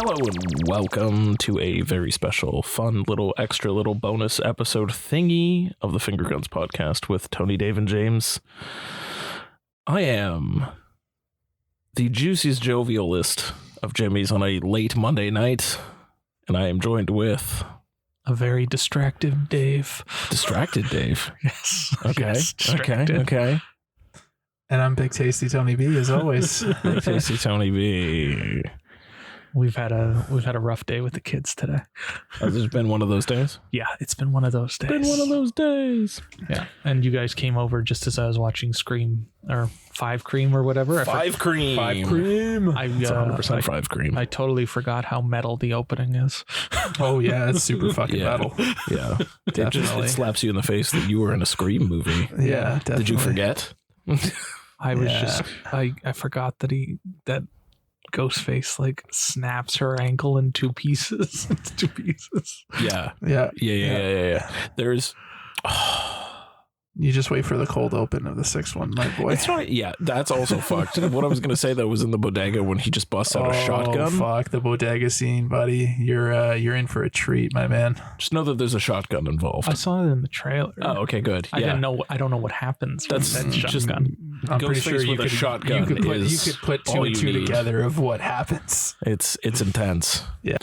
Hello and welcome to a very special, fun, extra bonus episode thingy of the Finger Guns podcast with Tony, Dave, and James. I am the juiciest, jovialist of Jimmys on a late Monday night, and I am joined with a very distracted Dave. Distracted Dave? Yes. Okay. Yes, distracted. Okay. And I'm Big Tasty Tony B, as always. Big Tasty Tony B. We've had a rough day with the kids today. Has this been one of those days? Yeah, it's been one of those days. Yeah, and you guys came over just as I was watching Scream or Five Cream or whatever. Five Cream. It's 100% Five Cream. I totally forgot how metal the opening is. Oh yeah, it's super fucking metal. Yeah, it slaps you in the face that you were in a Scream movie. Yeah, definitely. Did you forget? I forgot that Ghostface like snaps her ankle in two pieces. Yeah. There's you just wait for the cold open of the sixth one, my boy. It's right. Yeah, that's also fucked. What I was gonna say though was in the bodega when he just busts out a shotgun. Fuck the bodega scene, buddy. You're in for a treat, my man. Just know that there's a shotgun involved. I saw it in the trailer. Oh, okay, good. I don't know what happens. That's that shotgun. I'm pretty sure you could shotgun. You could put two and two together of what happens. It's intense. Yeah,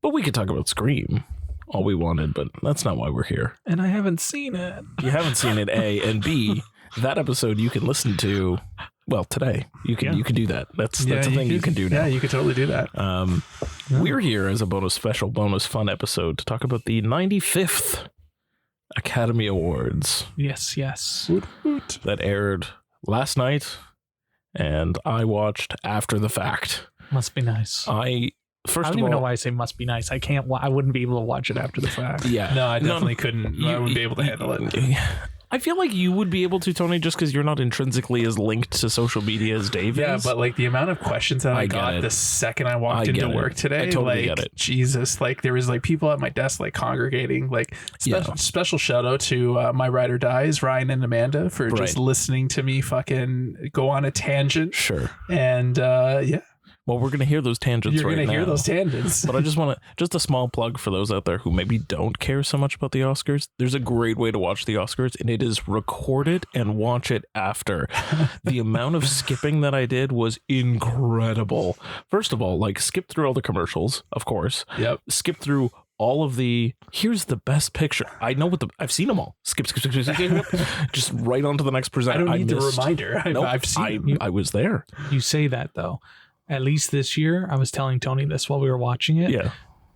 but we could talk about Scream all we wanted, but that's not why we're here. And I haven't seen it. You haven't seen it, A, and B, that episode you can listen to, well, today. You can do that. That's a thing you can do now. Yeah, you could totally do that. We're here as a special bonus fun episode to talk about the 95th Academy Awards. Yes. That aired last night, and I watched after the fact. Must be nice. I don't even know why I say must be nice. I wouldn't be able to watch it after the fact. Yeah. No, I definitely couldn't. I wouldn't be able to handle it. I feel like you would be able to, Tony, just because you're not intrinsically as linked to social media as Dave is. Yeah, but like the amount of questions that I got the second I walked into work today, I totally get it. Jesus, like there was like people at my desk like congregating. Like special shout out to my ride or dies, Ryan and Amanda, for just listening to me fucking go on a tangent. Sure. And well, we're going to hear those tangents You're going to hear those tangents. But I just want to, just a small plug for those out there who maybe don't care so much about the Oscars. There's a great way to watch the Oscars, and it is record it and watch it after. The amount of skipping that I did was incredible. First of all, like skip through all the commercials, of course. Yep. Skip through all of the, here's the best picture. I know I've seen them all. Skip. Just right on to the next presenter. I don't need the reminder. I've seen I was there. You say that though. At least this year, I was telling Tony this while we were watching it. Yeah.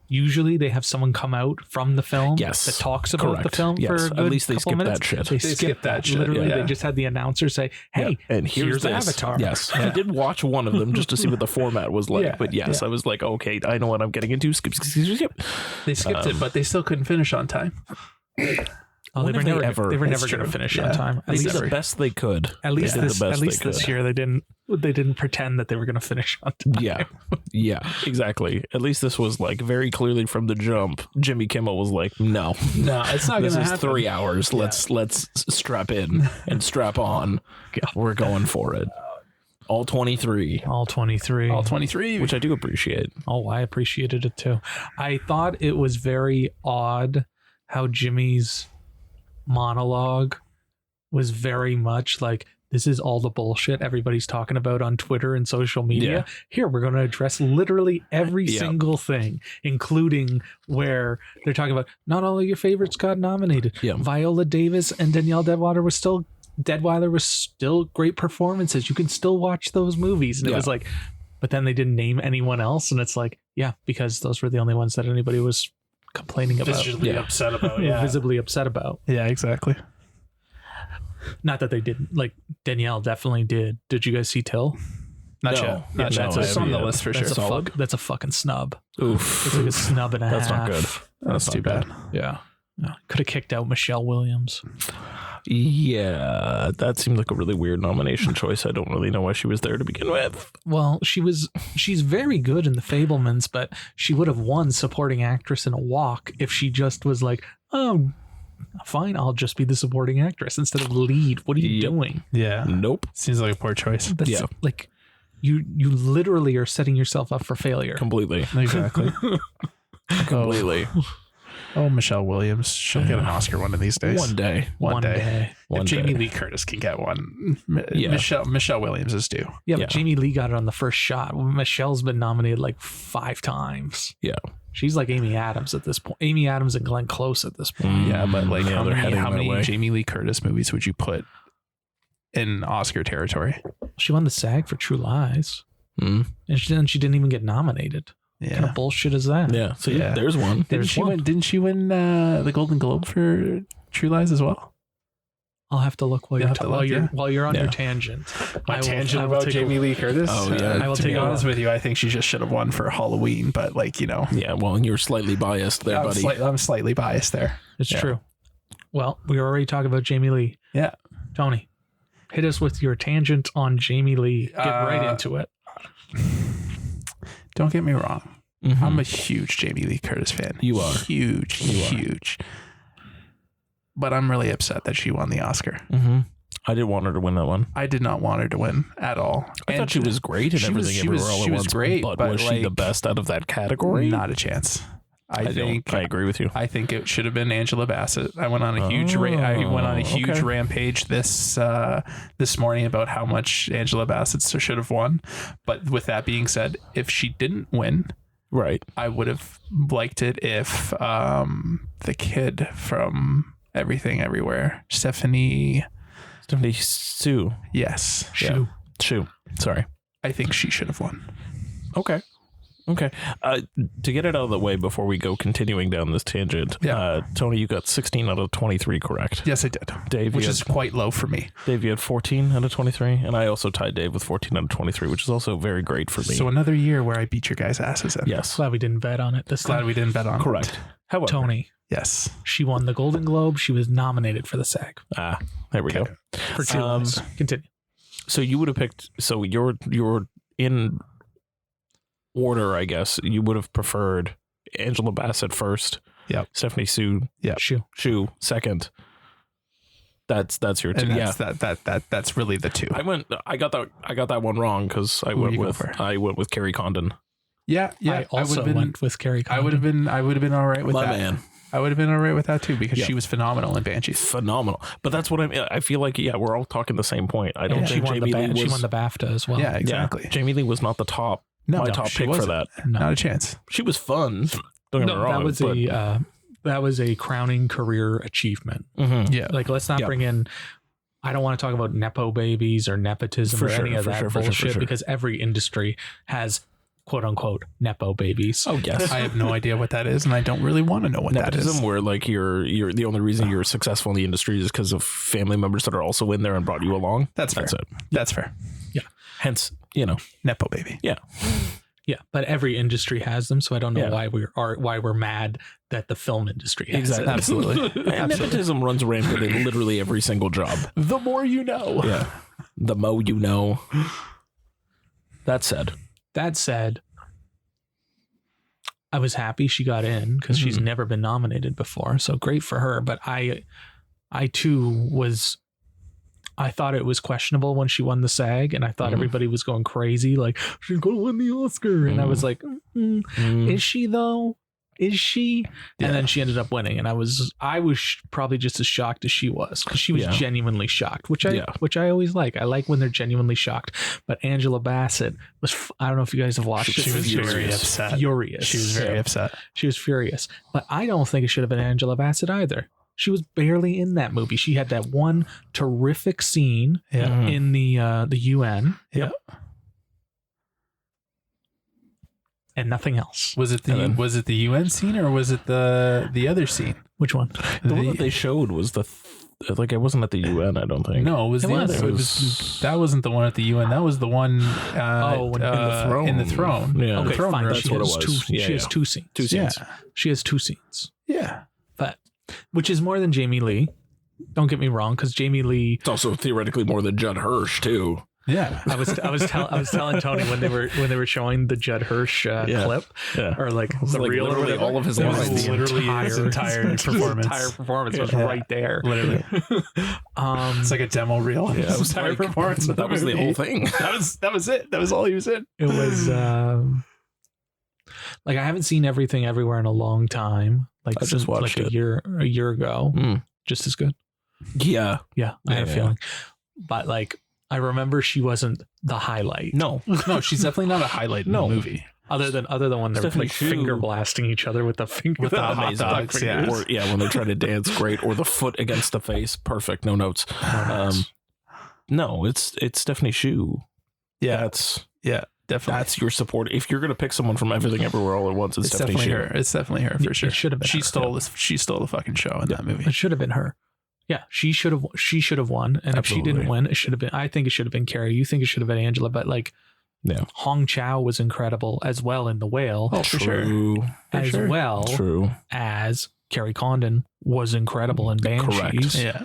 Usually they have someone come out from the film that talks about the film for a good at least they skip minutes. that shit. They skip that shit. Literally, they just had the announcer say, hey, and here's Avatar. Yes. I did watch one of them just to see what the format was like. Yeah. But yes, I was like, okay, I know what I'm getting into. Skip. They skipped it, but they still couldn't finish on time. Oh, they were never going to finish on time. At least the best they could. At least this year they didn't pretend that they were going to finish on time. Yeah, exactly. At least this was like very clearly from the jump. Jimmy Kimmel was like, no, it's not going to happen. This is 3 hours. Let's strap in and strap on. We're going for it. All 23. All 23. Which I do appreciate. Oh, I appreciated it too. I thought it was very odd how Jimmy's monologue was very much like, this is all the bullshit everybody's talking about on Twitter and social media. Here, we're going to address literally every single thing, including where they're talking about not all of your favorites got nominated. Viola Davis and Danielle Deadwyler was still great performances. You can still watch those movies. And it was like, but then they didn't name anyone else. And it's like, because those were the only ones that anybody was complaining about. Visibly upset about. Visibly upset about. Yeah, exactly. Not that they didn't. Like, Danielle definitely did. Did you guys see Till? Not yet. It's on the list for sure. That's a fucking snub. Oof. It's like a snub and a half. That's not good. That's too bad. Yeah. Could have kicked out Michelle Williams. Yeah, that seemed like a really weird nomination choice. I don't really know why she was there to begin with. Well, she's very good in The Fabelmans, but she would have won supporting actress in a walk if she just was like, oh, fine, I'll just be the supporting actress instead of lead. What are you doing? Yeah. Nope. Seems like a poor choice. Like, you literally are setting yourself up for failure. Completely. Exactly. Completely. Oh, Michelle Williams. She'll get an Oscar one of these days. One day. One day. One If day. Jamie Lee Curtis can get one, Yeah. Michelle Williams is due. Yeah, Yeah. but Jamie Lee got it on the first shot. Michelle's been nominated like 5 times. Yeah. She's like Amy Adams at this point. Amy Adams and Glenn Close at this point. Yeah, but like Yeah, how they're many, heading how that many way. Jamie Lee Curtis movies would you put in Oscar territory? She won the SAG for True Lies. Mm. And she didn't even get nominated. What kind Yeah. of bullshit is that? Yeah. So Yeah. there's one. Didn't she win the Golden Globe for True Lies as well? I'll have to look while You'll you're have to look, while you're on Yeah. your tangent. My tangent I will about take Jamie Lee Curtis. Oh, yeah. I will to take be a- honest with you, I think she just should have won for Halloween. But like Yeah. Well, you're slightly biased there, buddy. I'm slightly biased there. It's Yeah. true. Well, we were already talking about Jamie Lee. Yeah. Tony, hit us with your tangent on Jamie Lee. Get right into it. Don't get me wrong. Mhm. I'm a huge Jamie Lee Curtis fan. You are. Huge. You are. Huge. But I'm really upset that she won the Oscar. Mhm. I didn't want her to win that one. I did not want her to win at all. I thought she was great in she was- everything. she was- Everywhere All at she was Once, great, but but, was she the like, best out of that category? Not a chance. I think I agree with you. I think it should have been Angela Bassett. I went on a huge okay. rampage this morning about how much Angela Bassett should have won. But with that being said, if she didn't win, Right. I would have liked it if the kid from Everything Everywhere, Stephanie Sue. Yes. Yeah. Sue. Sorry. I think she should have won. Okay. To get it out of the way before we go continuing down this tangent, Tony, you got 16 out of 23 correct. Yes, I did. Dave, which you is had, quite low for me. Dave, you had 14 out of 23, and I also tied Dave with 14 out of 23, which is also very great for me. So another year where I beat your guys' asses in. Yes. Glad we didn't bet on it this Glad time. we didn't bet on Correct. it. However, Tony, Yes. she won the Golden Globe. She was nominated for the SAG. There we go. For True Lies. Continue. So you would have picked. So you're in order, I guess. You would have preferred Angela Bassett first. Yep. Stephanie Sue. Yep. Shoo. Second. That's your two. And Yeah. that's really the two. I got that one wrong because I Who went you go with for? Carrie Condon. Yeah. I also went with Carrie Condon. I would have been all right with My that. man. I would have been all right with that too because Yeah. she was phenomenal in Banshees. Phenomenal. But that's what I feel like. Yeah, we're all talking the same point. I don't And think Jamie Lee was. she won the BAFTA as well. Yeah, exactly. Yeah, Jamie Lee was not the top. No, my top she pick for wasn't. that. No. Not a chance. She was fun. Don't get me wrong. that was a crowning career achievement. Mhm. Yeah. Like, let's not Yeah. bring in. I don't want to talk about nepo babies or nepotism For or sure, any of for that sure, for sure, for bullshit sure. because every industry has quote unquote nepo babies. Oh yes. I have no idea what that is, and I don't really want to know what that Nepotism, is. where like you're the only reason you're successful in the industry is because of family members that are also in there and brought you along. That's fair. it. That's fair. Hence, Nepo baby. Yeah, but every industry has them, so I don't know Yeah. why we're mad that the film industry has exactly, it. Absolutely. And nepotism runs rampant in literally every single job. The more you know. Yeah, the mo you know. That said, I was happy she got in because she's Mhm. never been nominated before, so great for her. But I too was. I thought it was questionable when she won the SAG, and I thought everybody was going crazy, like she's going to win the Oscar, and I was like, "Is she though? Is she?" Yeah. And then she ended up winning, and I was probably just as shocked as she was because she was Yeah. genuinely shocked, which I always like. I like when they're genuinely shocked. But Angela Bassett was. I don't know if you guys have watched She it. was furious. very upset. Furious. She was very upset. She was furious. But I don't think it should have been Angela Bassett either. She was barely in that movie. She had that one terrific scene Yeah. in the UN. Yep. And nothing else. Was it the UN scene or was it the other scene? Which one? the one that they showed was like it wasn't at the UN. I don't think. No, it was It the was. other. That wasn't the one at the UN. That was the one. In the throne. In the throne. Yeah. The Okay, throne fine. room. That's what it was. She has two scenes. Two scenes. Yeah. She has two scenes. Yeah. But which is more than Jamie Lee. Don't get me wrong, because Jamie Lee. It's also theoretically more than Judd Hirsch too. Yeah. I was telling Tony when they were showing the Judd Hirsch clip or like the like reel or literally whatever. all of his It was lines. Literally his entire performance. Entire performance was Yeah. right there. Literally. It's like a demo reel. Yeah, it was entire like, performance. that was the whole thing. That was it. That was all he was in. It was like I haven't seen Everything Everywhere in a long time. Like I just watched like it. a year ago. Just as good. Yeah. Yeah, I had a Yeah. feeling. But like I remember she wasn't the highlight. No. No, she's definitely not a highlight in the movie. Other than when they're Stephanie like Shu. finger blasting each other with the finger With the hot Amazing. dogs, yeah. Or, when they try to dance, great. Or the foot against the face, perfect. No notes. No, it's Stephanie Shu. Yeah. That's Definitely. your support. If you're gonna pick someone from Everything Everywhere All at Once, it's Stephanie definitely Shu. her. It's definitely her for sure. It should have been. She her. stole this. She stole the fucking show in that movie. It should have been her. Yeah, she should have. She should have won. And if she Absolutely. didn't win, it should have been. I think it should have been Carrie. You think it should have been Angela, but like, Yeah. Hong Chow was incredible as well in The Whale, Oh, for sure. True. as sure. well True. as Carrie Condon was incredible in Banshees. Correct. Yeah.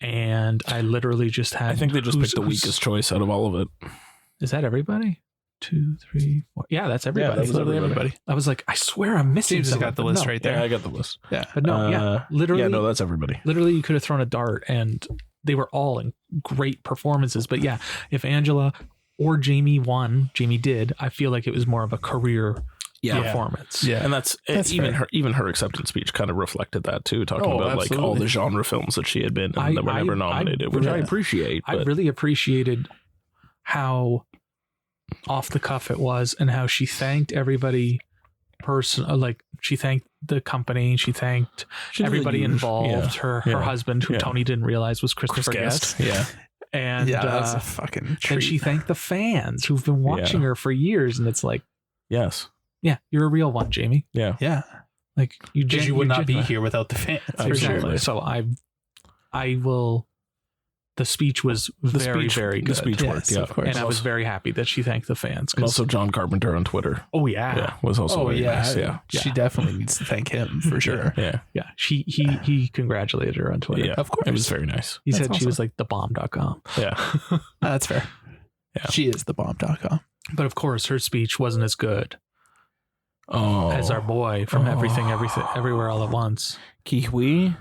And I literally just had. I think they just picked the weakest choice out of all of it. Is that everybody? 2, 3, 4. Yeah, that's everybody. that was Literally everybody. I was like, I swear I'm missing. James has someone, got the but list no. right Yeah, there. I got the list. Yeah. But no, literally. Yeah, no, that's everybody. Literally, you could have thrown a dart and they were all in great performances. But yeah, if Angela or Jamie did, I feel like it was more of a career performance. Yeah. And that's even fair. her acceptance speech kind of reflected that too, talking Oh, about like all absolutely. the genre films that she had been in that were never nominated, which I appreciate. I But really appreciated how off the cuff it was and how she thanked everybody like she thanked the company, she thanked everybody involved, her husband, who Tony didn't realize was Christopher Guest. Yeah. And that's a fucking treat. and she thanked the fans who've been watching her for years. And it's like, Yes. yeah, you're a real one, Jamie. Yeah. Yeah. Like you would not be genuine. here without the fans. For Exactly. sure. So I will. The speech was very good. The speech worked, yeah. Of course. And I was very happy that she thanked the fans. And also John Carpenter on Twitter. Oh yeah. Was also very nice. Yeah. She definitely needs to thank him for sure. Yeah. Yeah. He congratulated her on Twitter. Yeah. Of course. It was very nice. He That's said she awesome. was like the bomb.com. Yeah. That's fair. Yeah. She is the bomb.com. But of course her speech wasn't as good Oh. as our boy from Everything Everywhere All at Once. Kiwi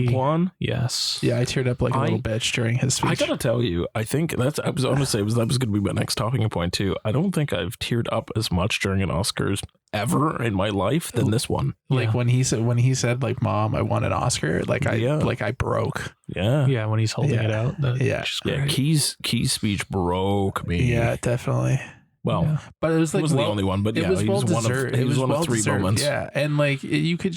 Kwan. Yes. Yeah, I teared up like a little bitch during his speech. I gotta tell you, I think I was going to say that was going to be my next talking point too. I don't think I've teared up as much during an Oscars ever in my life than this one. Like when he said like, "Mom, I won an Oscar," like I broke. Yeah. Yeah, when he's holding it out. Yeah. Key's speech broke me. Yeah, definitely. Well, but it was like wasn't the only one, but it yeah, was he well was one of deserved. he It was was one well of 3 deserved. moments. Yeah, and like you could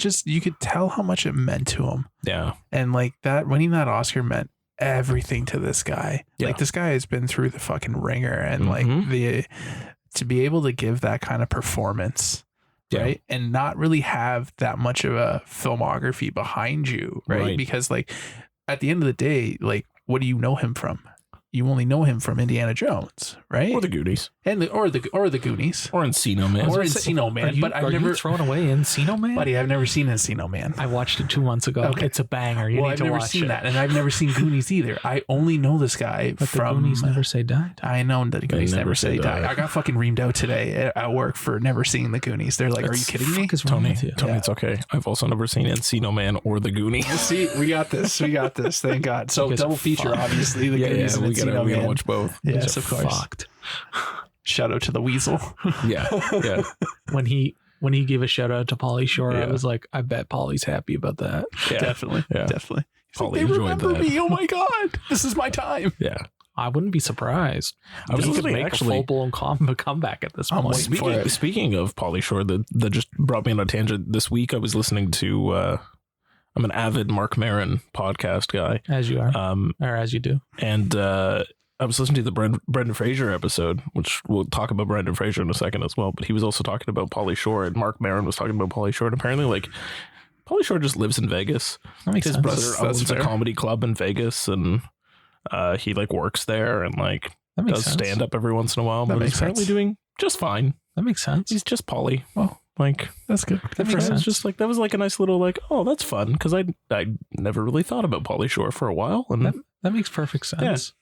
tell how much it meant to him. Yeah. And like that winning that Oscar meant everything to this guy. Yeah. Like this guy has been through the fucking ringer, and Mhm. like to be able to give that kind of performance, Yeah. right, and not really have that much of a filmography behind you, right? Because like at the end of the day, like what do you know him from? You only know him from Indiana Jones, right? Or the Goonies. And or the Goonies. Or Encino Man. Or Encino Man. But I've are never you throwing away Encino Man? Buddy, I've never seen Encino Man. I watched it 2 months ago. Okay. It's a banger. You need I've to never watch seen it. that, and I've never seen Goonies either. I only know this guy But from the Goonies never say die. I know that the Goonies never say die. I got fucking reamed out today at work for never seeing the Goonies. They're like, "Are you kidding me?" Is wrong Tony, with you? Tony, it's okay. I've also never seen Encino Man or the Goonies. See, we got this. We got this. Thank God. So guys double are feature, fucked. obviously. The Goonies and we gotta Encino Man. watch both. Yes, of course. Fucked. Shout out to the Weasel. Yeah. Yeah. When he gave a shout out to Pauly Shore, I Yeah. was like, I bet Pauly's happy about that. Yeah. Definitely. Yeah. Definitely. He's Pauly like, they enjoyed remember that. me. Oh my God. This is my time. Yeah. I wouldn't be surprised. I was He could listening make actually. a full blown comeback at this I'm point. waiting for it. Speaking of Pauly Shore, that just brought me on a tangent. This week I was listening to I'm an avid Mark Maron podcast guy. As you are, or as you do. And I was listening to the Brendan Fraser episode, which we'll talk about Brendan Fraser in a second as well. But he was also talking about Pauly Shore, and Mark Maron was talking about Pauly Shore. And apparently, like, Pauly Shore just lives in Vegas. That makes His sense. brother That's owns a fair. comedy club in Vegas, and he like works there and like That makes does sense. stand up every once in a while. That But he's makes apparently sense. doing just fine. That makes sense. He's just Pauly. Well, like That's good. That makes it was sense. just like that was like a nice little like, oh, that's fun, because I never really thought about Pauly Shore for a while, and That makes perfect sense.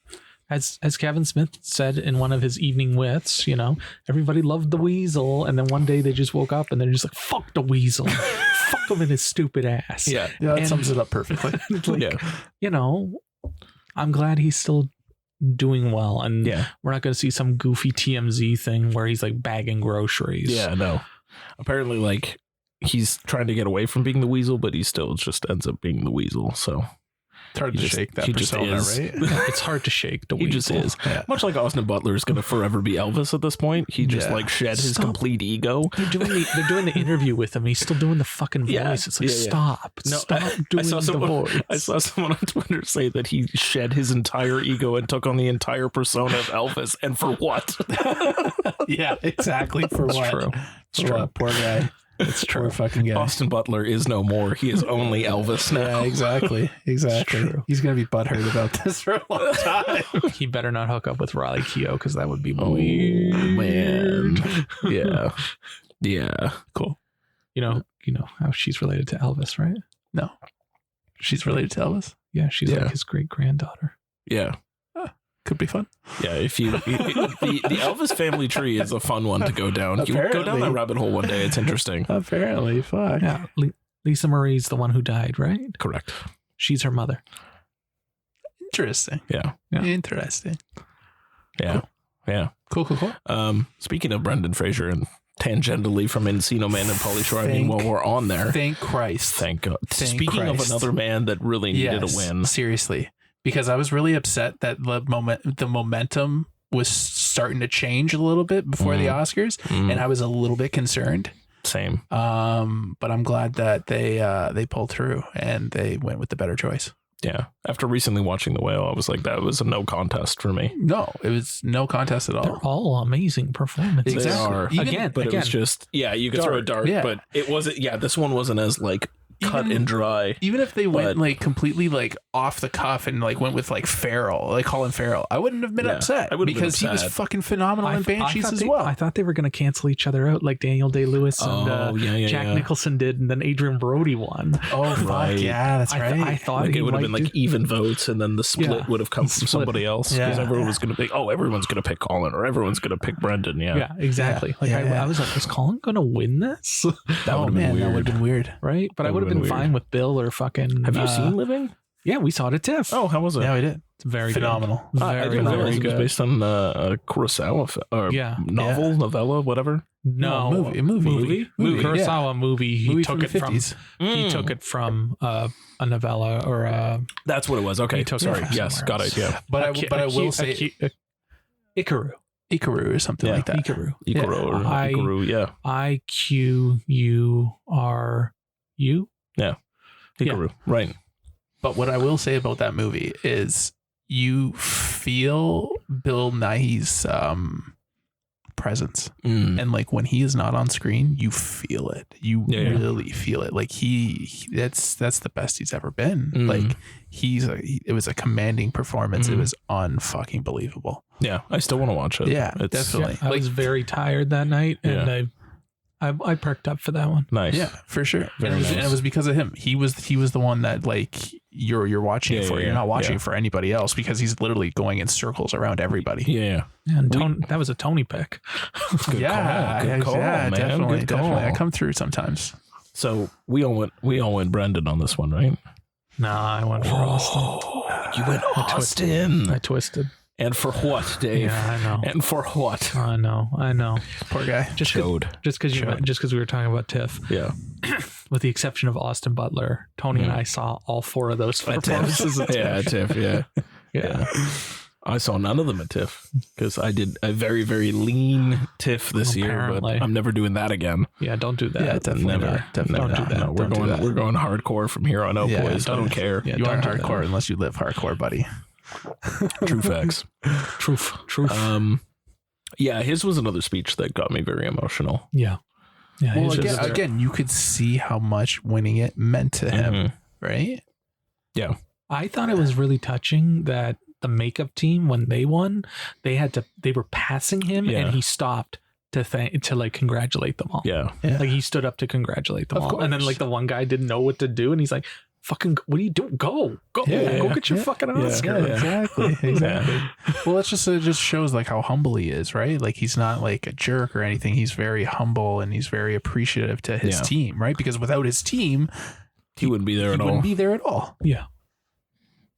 as Kevin Smith said in one of his evening withs, you know, everybody loved the weasel, and then one day they just woke up and they're just like, fuck the weasel. Fuck him in his stupid ass. Yeah, that sums it up perfectly. Like, you know, I'm glad he's still doing well, and we're not going to see some goofy TMZ thing where he's like bagging groceries. Yeah, no. Apparently, like, he's trying to get away from being the weasel, but he still just ends up being the weasel. So it's hard to shake that persona, right? It's hard to shake the weasel. He just is. Yeah. Much like Austin Butler is going to forever be Elvis at this point. He just like shed his complete ego. They're doing the interview with him. He's still doing the fucking voice. It's like, stop doing the voice. I saw someone on Twitter say that he shed his entire ego and took on the entire persona of Elvis. And for what? Yeah, exactly. For That's what? true. It's true. Poor guy. It's true. Poor fucking guy. Austin Butler is no more. He is only Elvis now. Yeah, exactly. He's going to be butthurt about this for a long time. He better not hook up with Riley Keough, because that would be weird. Man. Yeah. Yeah. Cool. You know how she's related to Elvis, right? No. She's related to Elvis? Yeah, she's like his great granddaughter. Yeah. Could be fun. Yeah, the Elvis family tree is a fun one to go down. You go down that rabbit hole one day. It's interesting. Apparently, fuck. Yeah, Lisa Marie's the one who died, right? Correct. She's her mother. Interesting. Yeah. Interesting. Yeah. Cool. Yeah. Cool. Speaking of Brendan Fraser and tangentially from Encino Man and Pauly Shore, I mean, while we're on there, thank Christ. Thank God. Speaking of another man that really needed a win. Seriously. Because I was really upset that the momentum was starting to change a little bit before the Oscars, and I was a little bit concerned. Same. But I'm glad that they pulled through and they went with the better choice. Yeah. After recently watching The Whale, I was like, that was a no contest for me. No, it was no contest at all. They're all amazing performances. Exactly. They are. Again, it was just, you could throw a dart, but it wasn't, this one wasn't as like cut and dry. Even if they went like completely like off the cuff and like went with like Farrell, like Colin Farrell, I wouldn't have been upset because he was fucking phenomenal in Banshees as well. I thought they were going to cancel each other out like Daniel Day-Lewis and Jack Nicholson did, and then Adrian Brody won. Oh, fuck. Yeah, that's right. I thought like it would have been like even votes, and then the split would have come from somebody else because everyone was going to pick, everyone's going to pick Colin or everyone's going to pick Brendan. Yeah, exactly. I was like, is Colin going to win this? That would have been weird. That would have been weird. Right? But I would have been fine with Bill or fucking. Have you seen Living? Yeah, we saw it at TIFF. Oh, how was it? Yeah, we did. It's very phenomenal. I didn't realize it was based on a Kurosawa novel, novella, whatever. No, movie. Kurosawa movie. He took it from. He took it from a novella or. That's what it was. Okay, sorry. Yes, got it. Yeah, but I will say Ikaru. Or something like that. Ikaru. Ikaru. Yeah. IQURU. Yeah. Ikaru. Right. But what I will say about that movie is you feel Bill Nighy's presence. And like when he is not on screen, you feel it. You really feel it. Like that's the best he's ever been. Like it was a commanding performance. It was unfucking believable. Yeah. I still want to watch it. Yeah, definitely. I was very tired that night and I perked up for that one. Nice. Yeah, for sure. And it was because of him. He was the one that like you're watching it for. You're not watching it for anybody else because he's literally going in circles around everybody. Yeah. And that was a Tony pick. Good call, man. Definitely. I come through sometimes. So we all went Brendan on this one, right? Nah, I went for Austin. You went Austin. I twisted. And for what, Dave? Yeah, I know. And for what? I know. Poor guy. Just because we were talking about TIFF. Yeah. With the exception of Austin Butler, Tony and I saw all four of those performances at TIFF. Yeah, TIFF. Yeah. I saw none of them at TIFF because I did a very, very lean TIFF this year, but I'm never doing that again. Yeah, don't do that. Yeah, definitely never. Definitely don't do that. No, we're going hardcore from here on out, boys. I don't care. Yeah, you aren't hardcore unless you live hardcore, buddy. True facts. Truth. Yeah, his was another speech that got me very emotional. Yeah. Well, again, you could see how much winning it meant to him, right? Yeah. I thought it was really touching that the makeup team, when they won, they were passing him and he stopped to like congratulate them all. Yeah. Like he stood up to congratulate them all. And then like the one guy didn't know what to do and he's like, fucking, what are you doing? Go get your fucking Oscar. Exactly. Well, it just shows like how humble he is, right? Like he's not like a jerk or anything. He's very humble and he's very appreciative to his team, right? Because without his team, he wouldn't be there he at all. Wouldn't be there at all. Yeah.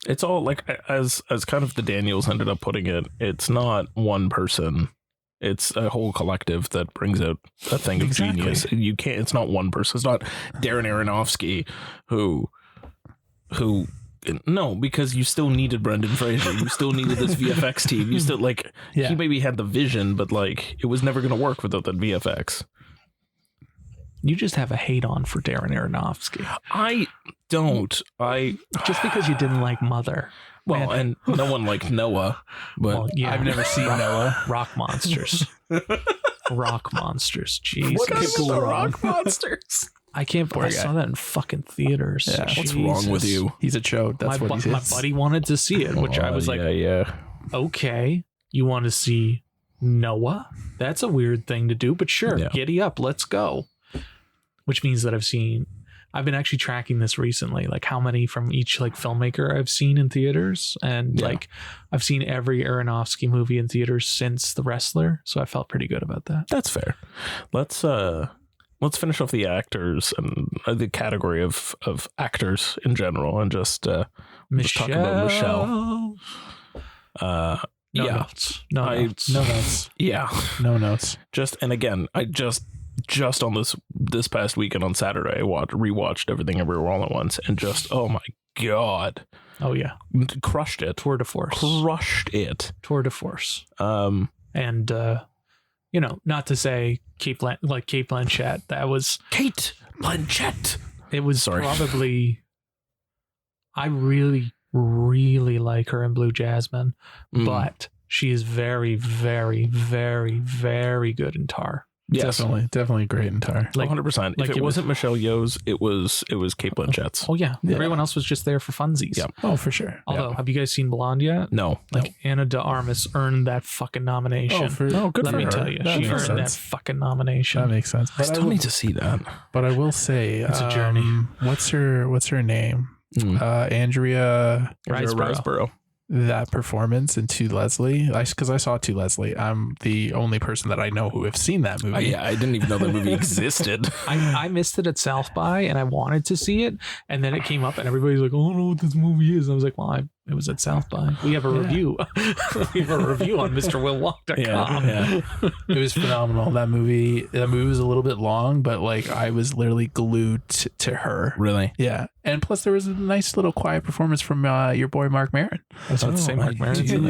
It's all like, as kind of the Daniels ended up putting it, it's not one person. It's a whole collective that brings out a thing of genius. You can't. It's not one person. It's not Darren Aronofsky who. No, because you still needed Brendan Fraser. You still needed this VFX team. You still he maybe had the vision, but like it was never going to work without that VFX. You just have a hate on for Darren Aronofsky. I don't. Just because you didn't like Mother. Well, Man. and no one liked Noah, but I've never seen Noah. Rock monsters. Rock monsters. Jeez. What is the Rock monsters? I can't believe I saw that in fucking theaters. Yeah. What's wrong with you? He's a chode. That's what he is. My buddy wanted to see it, which I was like, okay, you want to see Noah? That's a weird thing to do, but sure, giddy up, let's go. Which means that I've been actually tracking this recently, like how many from each like filmmaker I've seen in theaters, and like I've seen every Aronofsky movie in theaters since The Wrestler, so I felt pretty good about that. That's fair. Let's finish off the actors and the category of actors in general, and just talk about Michelle. No notes. No notes. Yeah, no notes. And again, I just on this past weekend on Saturday, I rewatched Everything Everywhere All at Once, and just oh my god, oh yeah, crushed it. Tour de force. And not to say Kate Blanchett. That was Kate Blanchett. It was probably. I really, really like her in Blue Jasmine, but she is very, very, very, very good in Tar. Yes. Definitely great in Tar. Like 100%. If it wasn't Michelle Yeoh's, it was Kate Blanchett's. Oh yeah. Everyone else was just there for funsies. Yeah. Oh, for sure. Although, have you guys seen Blonde yet? No. Anna de Armas earned that fucking nomination. Good Let for me her. tell you, she earned that fucking nomination. That makes sense. I still need to see that. But I will say, it's a journey. What's her name? Andrea Riseborough. That performance in To Leslie, because I saw To Leslie. I'm the only person that I know who have seen that movie. I didn't even know that movie existed. I missed it at South by, and I wanted to see it, and then it came up, and everybody's like, "Oh, I don't know what this movie is." And I was like, "Well, it was at South by. We have a review. We have a review on MrWillWalk.com." Yeah. It was phenomenal. That movie was a little bit long, but like I was literally glued to her. Really? Yeah. And plus, there was a nice little quiet performance from your boy Mark Maron. I was about to say Mark Maron. Well,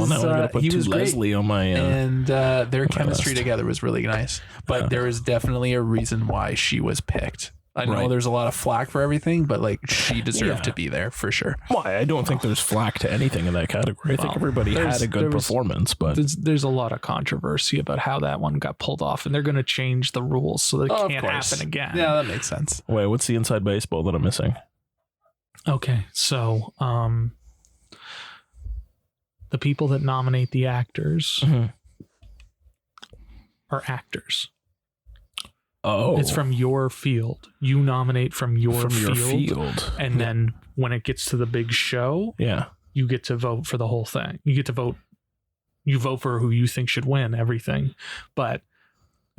now I gotta put To Leslie on my. And their chemistry together was really nice. But there is definitely a reason why she was picked. I know there's a lot of flack for everything, but like she deserved to be there for sure. Well, I don't think there's flack to anything in that category. I think everybody had a good performance, but there's a lot of controversy about how that one got pulled off, and they're going to change the rules so that it can't happen again. Yeah, that makes sense. Wait, what's the inside baseball that I'm missing? Okay, so the people that nominate the actors are actors. Oh, it's from your field. You nominate from your field. And then when it gets to the big show, you get to vote for the whole thing. You get to vote. You vote for who you think should win everything. But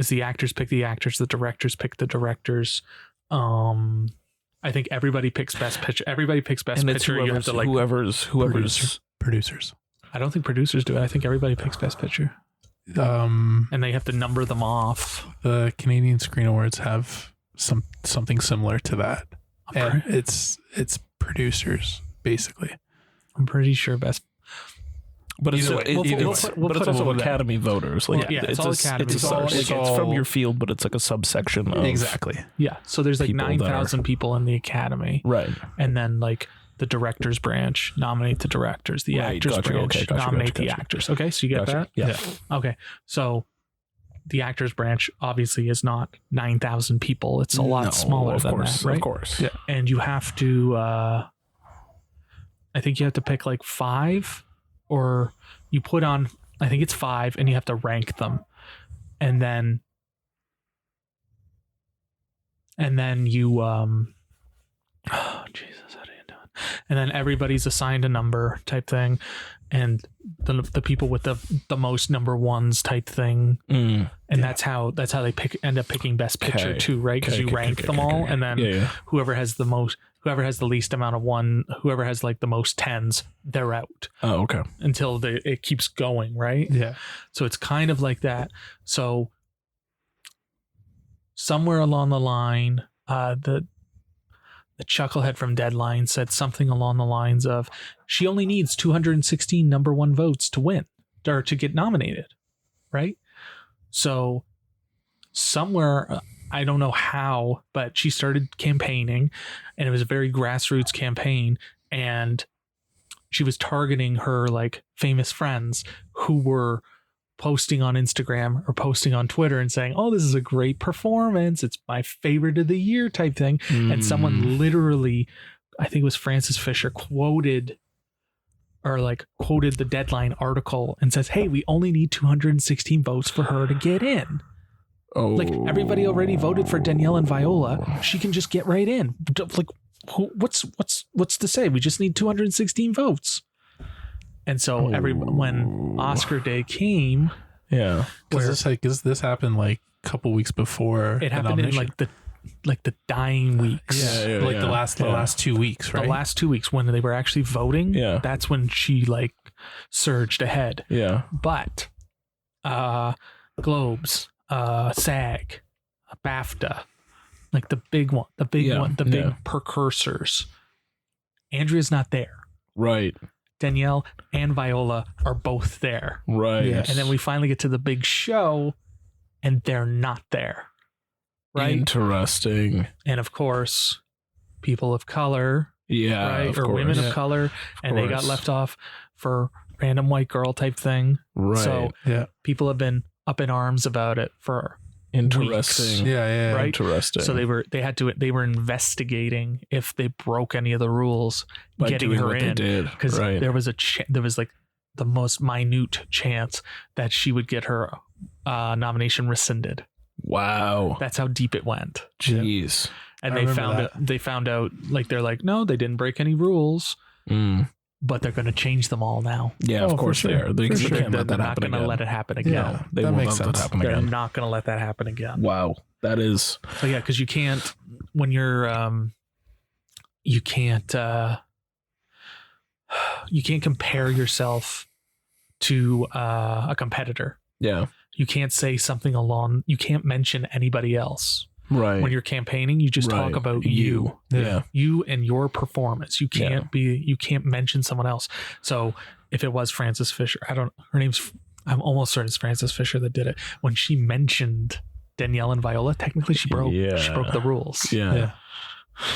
as the actors pick the actors, the directors pick the directors. I think everybody picks best picture. Everybody picks best picture. You have to whoever's producers. I don't think producers do it. I think everybody picks best picture. And they have to number them off. The Canadian Screen Awards have something similar to that, and it's producers basically. I'm pretty sure best. But it's also Academy voters. Like, it's all Academy. It's from your field, but it's like a subsection of exactly. Yeah, so there's like 9,000 people in the Academy, right? And then like the directors branch nominate the directors, the actors branch nominate the actors. Okay, so you get that? Yeah. Okay, so the actors branch obviously is not 9,000 people. It's a lot smaller than that, right? Of course. Yeah. And you have to, I think you have to pick like 5, or you put on, I think it's 5, and you have to rank them. And then you, and then everybody's assigned a number type thing, and the people with the most number ones type thing, and that's how they end up picking best picture too, right? Because you rank them all, and then whoever has the least amount of one, whoever has like the most tens, they're out. Oh, okay. Until it keeps going, right? Yeah. So it's kind of like that. So somewhere along the line, the chucklehead from Deadline said something along the lines of, she only needs 216 number one votes to win or to get nominated, right? So somewhere, I don't know how, but she started campaigning, and it was a very grassroots campaign, and she was targeting her like famous friends who were posting on Instagram or posting on Twitter and saying, "Oh, this is a great performance. It's my favorite of the year," type thing. And someone literally, I think it was Frances Fisher, quoted the Deadline article and says, "Hey, we only need 216 votes for her to get in." Oh, like everybody already voted for Danielle and Viola. She can just get right in. Like, what's to say? We just need 216 votes. And so when Oscar Day came, because this happened like a couple weeks before. It happened in like the dying weeks. The last 2 weeks, right? The last 2 weeks when they were actually voting. Yeah. That's when she like surged ahead. Yeah. But Globes, SAG, BAFTA, like the big precursors. Andrea's not there. Right. Danielle and Viola are both there. Right. Yes. And then we finally get to the big show and they're not there. Right. Interesting. And of course, people of color. Yeah. Right. Or women of color. And they got left off for random white girl type thing. Right. So people have been up in arms about it for interesting. Weeks, right. Interesting. So they were investigating if they broke any of the rules by getting doing her what in, they did. because there was like the most minute chance that she would get her nomination rescinded. Wow. That's how deep it went. Jeez. And they found out like, they're like, no, they didn't break any rules. But they're going to change them all now. Yeah, of course they are. They can't let that happen again. They're not going to let it happen again. Yeah, they won't let that happen again. They're not going to let that happen again. Wow. That is... So yeah, because you can't, when you're, you can't compare yourself to a competitor. Yeah. You can't say something you can't mention anybody else. Right. When you're campaigning, you just talk about you. Yeah. You and your performance. You can't you can't mention someone else. So if it was Frances Fisher, I'm almost certain it's Frances Fisher that did it. When she mentioned Danielle and Viola, technically she broke the rules. Yeah.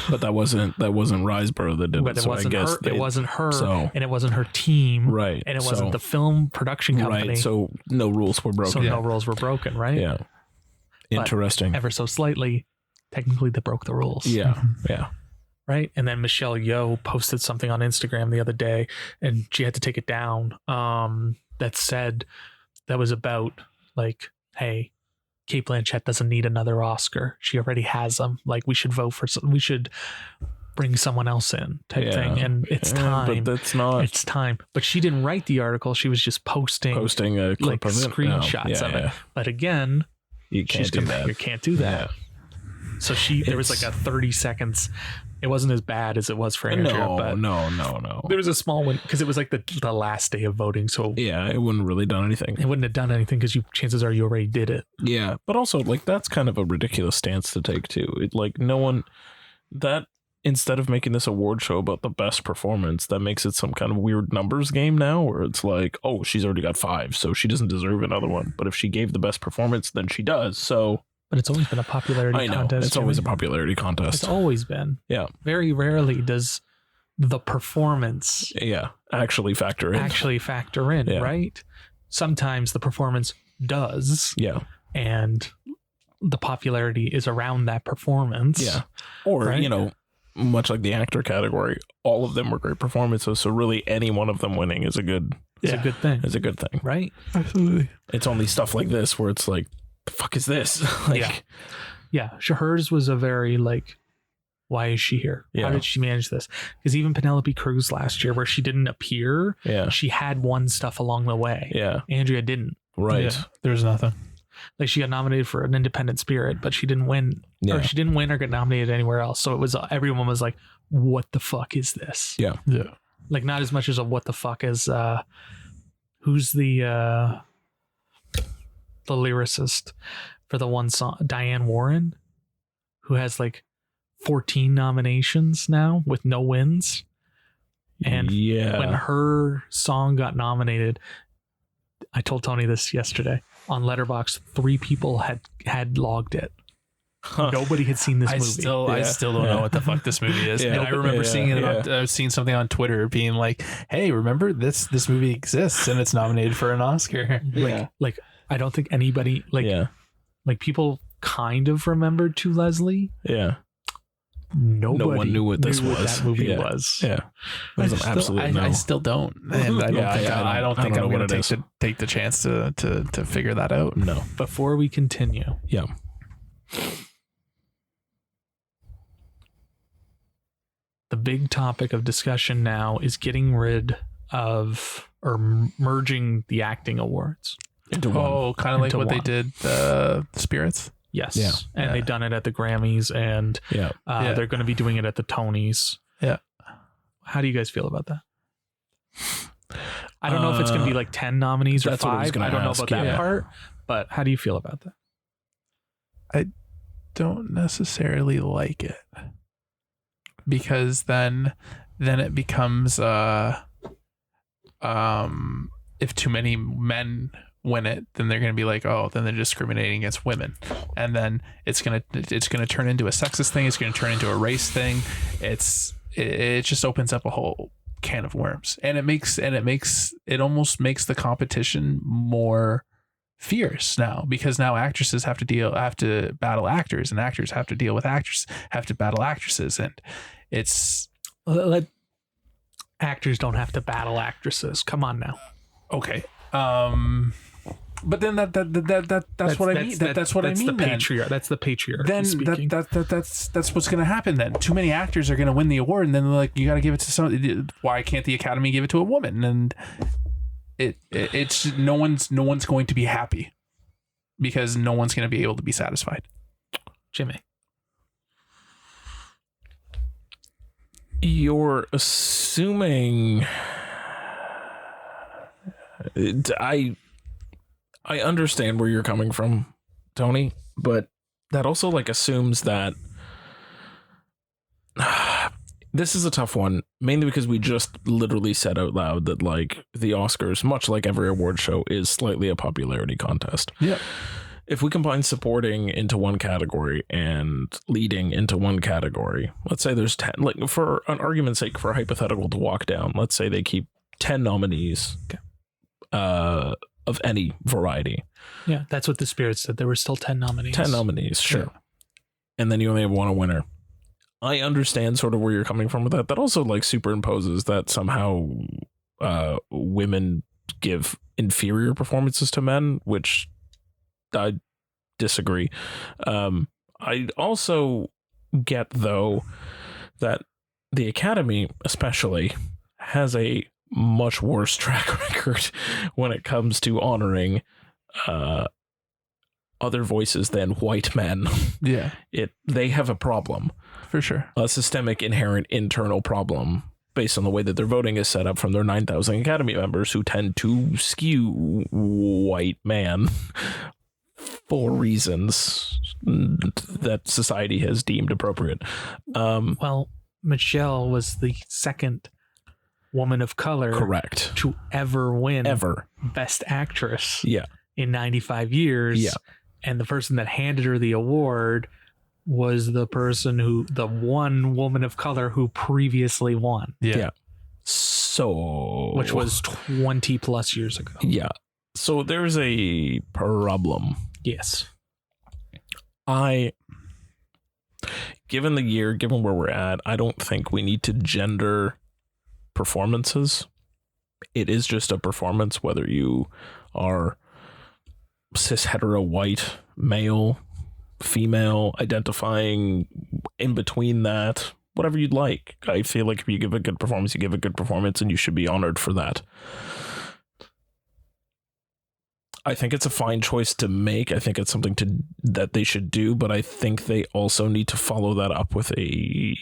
But that wasn't Riseborough that did but it. So wasn't I guess it wasn't her, and it wasn't her team, right? And it wasn't the film production company. Right. So no rules were broken. No rules were broken, right? Yeah. Interesting. But ever so slightly, technically they broke the rules. Yeah. Yeah. Right. And then Michelle Yeoh posted something on Instagram the other day, and she had to take it down. That was about like, hey, Cate Blanchett doesn't need another Oscar. She already has them. Like, we should we should bring someone else in type thing. And it's time. But that's not. It's time. But she didn't write the article. She was just posting a clip like of it. screenshots of it. But again, you can't do that. You can't do that. Yeah. So there was like a 30 seconds. It wasn't as bad as it was for Andrea. No. There was a small one because it was like the last day of voting. So yeah, it wouldn't really done anything. It wouldn't have done anything because chances are you already did it. Yeah, but also like that's kind of a ridiculous stance to take too. It like no one that instead of making this award show about the best performance, that makes it some kind of weird numbers game now where it's like, oh, she's already got 5, so she doesn't deserve another one. But if she gave the best performance, then she does. So. But it's always been a popularity contest. It's always a popularity contest. It's always been. Yeah. Very rarely does the performance actually factor in. Yeah. Right? Sometimes the performance does. Yeah. And the popularity is around that performance. Yeah. Or, much like the actor category, all of them were great performances. So really any one of them winning is a good thing. It's a good thing. Right? Absolutely. It's only stuff like this where it's like, the fuck is this? Hers was a very like Why is she here? Yeah. How did she manage this? Because even Penelope Cruz last year, where she didn't appear, she had won stuff along the way. Yeah. Andrea didn't. Right. Yeah, there's nothing. Like she got nominated for an Independent Spirit, but she didn't win. Yeah. Or she didn't win or get nominated anywhere else. So it was everyone was like, "What the fuck is this?" Yeah. Yeah. Like not as much as a "what the fuck" as who's the lyricist for the one song, Diane Warren, who has like 14 nominations now with no wins. And when her song got nominated, I told Tony this yesterday on Letterboxd, 3 people had logged it. Nobody had seen this movie. I still don't know what the fuck this movie is. And I remember seeing it. I was seeing something on Twitter being like, "Hey, remember this movie exists and it's nominated for an Oscar." Like I don't think anybody like people kind of remembered To Leslie. Yeah. No one knew what this was. That movie was. Yeah. I still don't. And I don't think I'm going to take the chance to figure that out. No. Before we continue. Yeah. The big topic of discussion now is getting rid of or merging the acting awards into one. Oh, kind of like what they did the Spirits. Yes. Yeah. And they've done it at the Grammys and they're going to be doing it at the Tonys. Yeah. How do you guys feel about that? I don't know if it's going to be like 10 nominees or 5. I don't know about that part, but how do you feel about that? I don't necessarily like it because then it becomes if too many men win it, then they're going to be like, oh, then they're discriminating against women, and then it's going to turn into a sexist thing. It's going to turn into a race thing. It just opens up a whole can of worms, and it almost makes the competition more fierce now, because now actresses have to battle actors, and actors have to deal with actors, have to battle actresses, and it's actors don't have to battle actresses. Come on now. Okay. But then that's what I mean. That's what I mean. That's the patriarchy. Then that's what's going to happen. Then too many actors are going to win the award, and then they're like, you got to give it to some. Why can't the Academy give it to a woman? And it's no one's going to be happy because no one's going to be able to be satisfied. Jimmy, you're assuming. I understand where you're coming from, Tony, but that also like assumes that this is a tough one, mainly because we just literally said out loud that like the Oscars, much like every award show, is slightly a popularity contest. Yeah. If we combine supporting into one category and leading into one category, let's say there's 10, like for an argument's sake, for a hypothetical to walk down, let's say they keep 10 nominees. Okay. Of any variety. Yeah, that's what the Spirit said. There were still 10 nominees. 10 nominees, sure. Yeah. And then you only have one winner. I understand sort of where you're coming from with that. That also like superimposes that somehow women give inferior performances to men, which I disagree. I also get, though, that the Academy especially has a much worse track record when it comes to honoring other voices than white men. Yeah. They have a problem. For sure. A systemic, inherent, internal problem based on the way that their voting is set up from their 9,000 Academy members who tend to skew white man for reasons that society has deemed appropriate. Well, Michelle was the second woman of color to ever win Best Actress in 95 years. And the person that handed her the award was the one woman of color who previously won. So, which was 20 plus years ago. So there's a problem. Yes. Given the year, given where we're at, I don't think we need to gender performances. It is just a performance, whether you are cis hetero white male, female, identifying in between that, whatever you'd like. I feel like if you give a good performance, you give a good performance, and you should be honored for that. I think it's a fine choice to make. I think it's something that they should do, but I think they also need to follow that up with a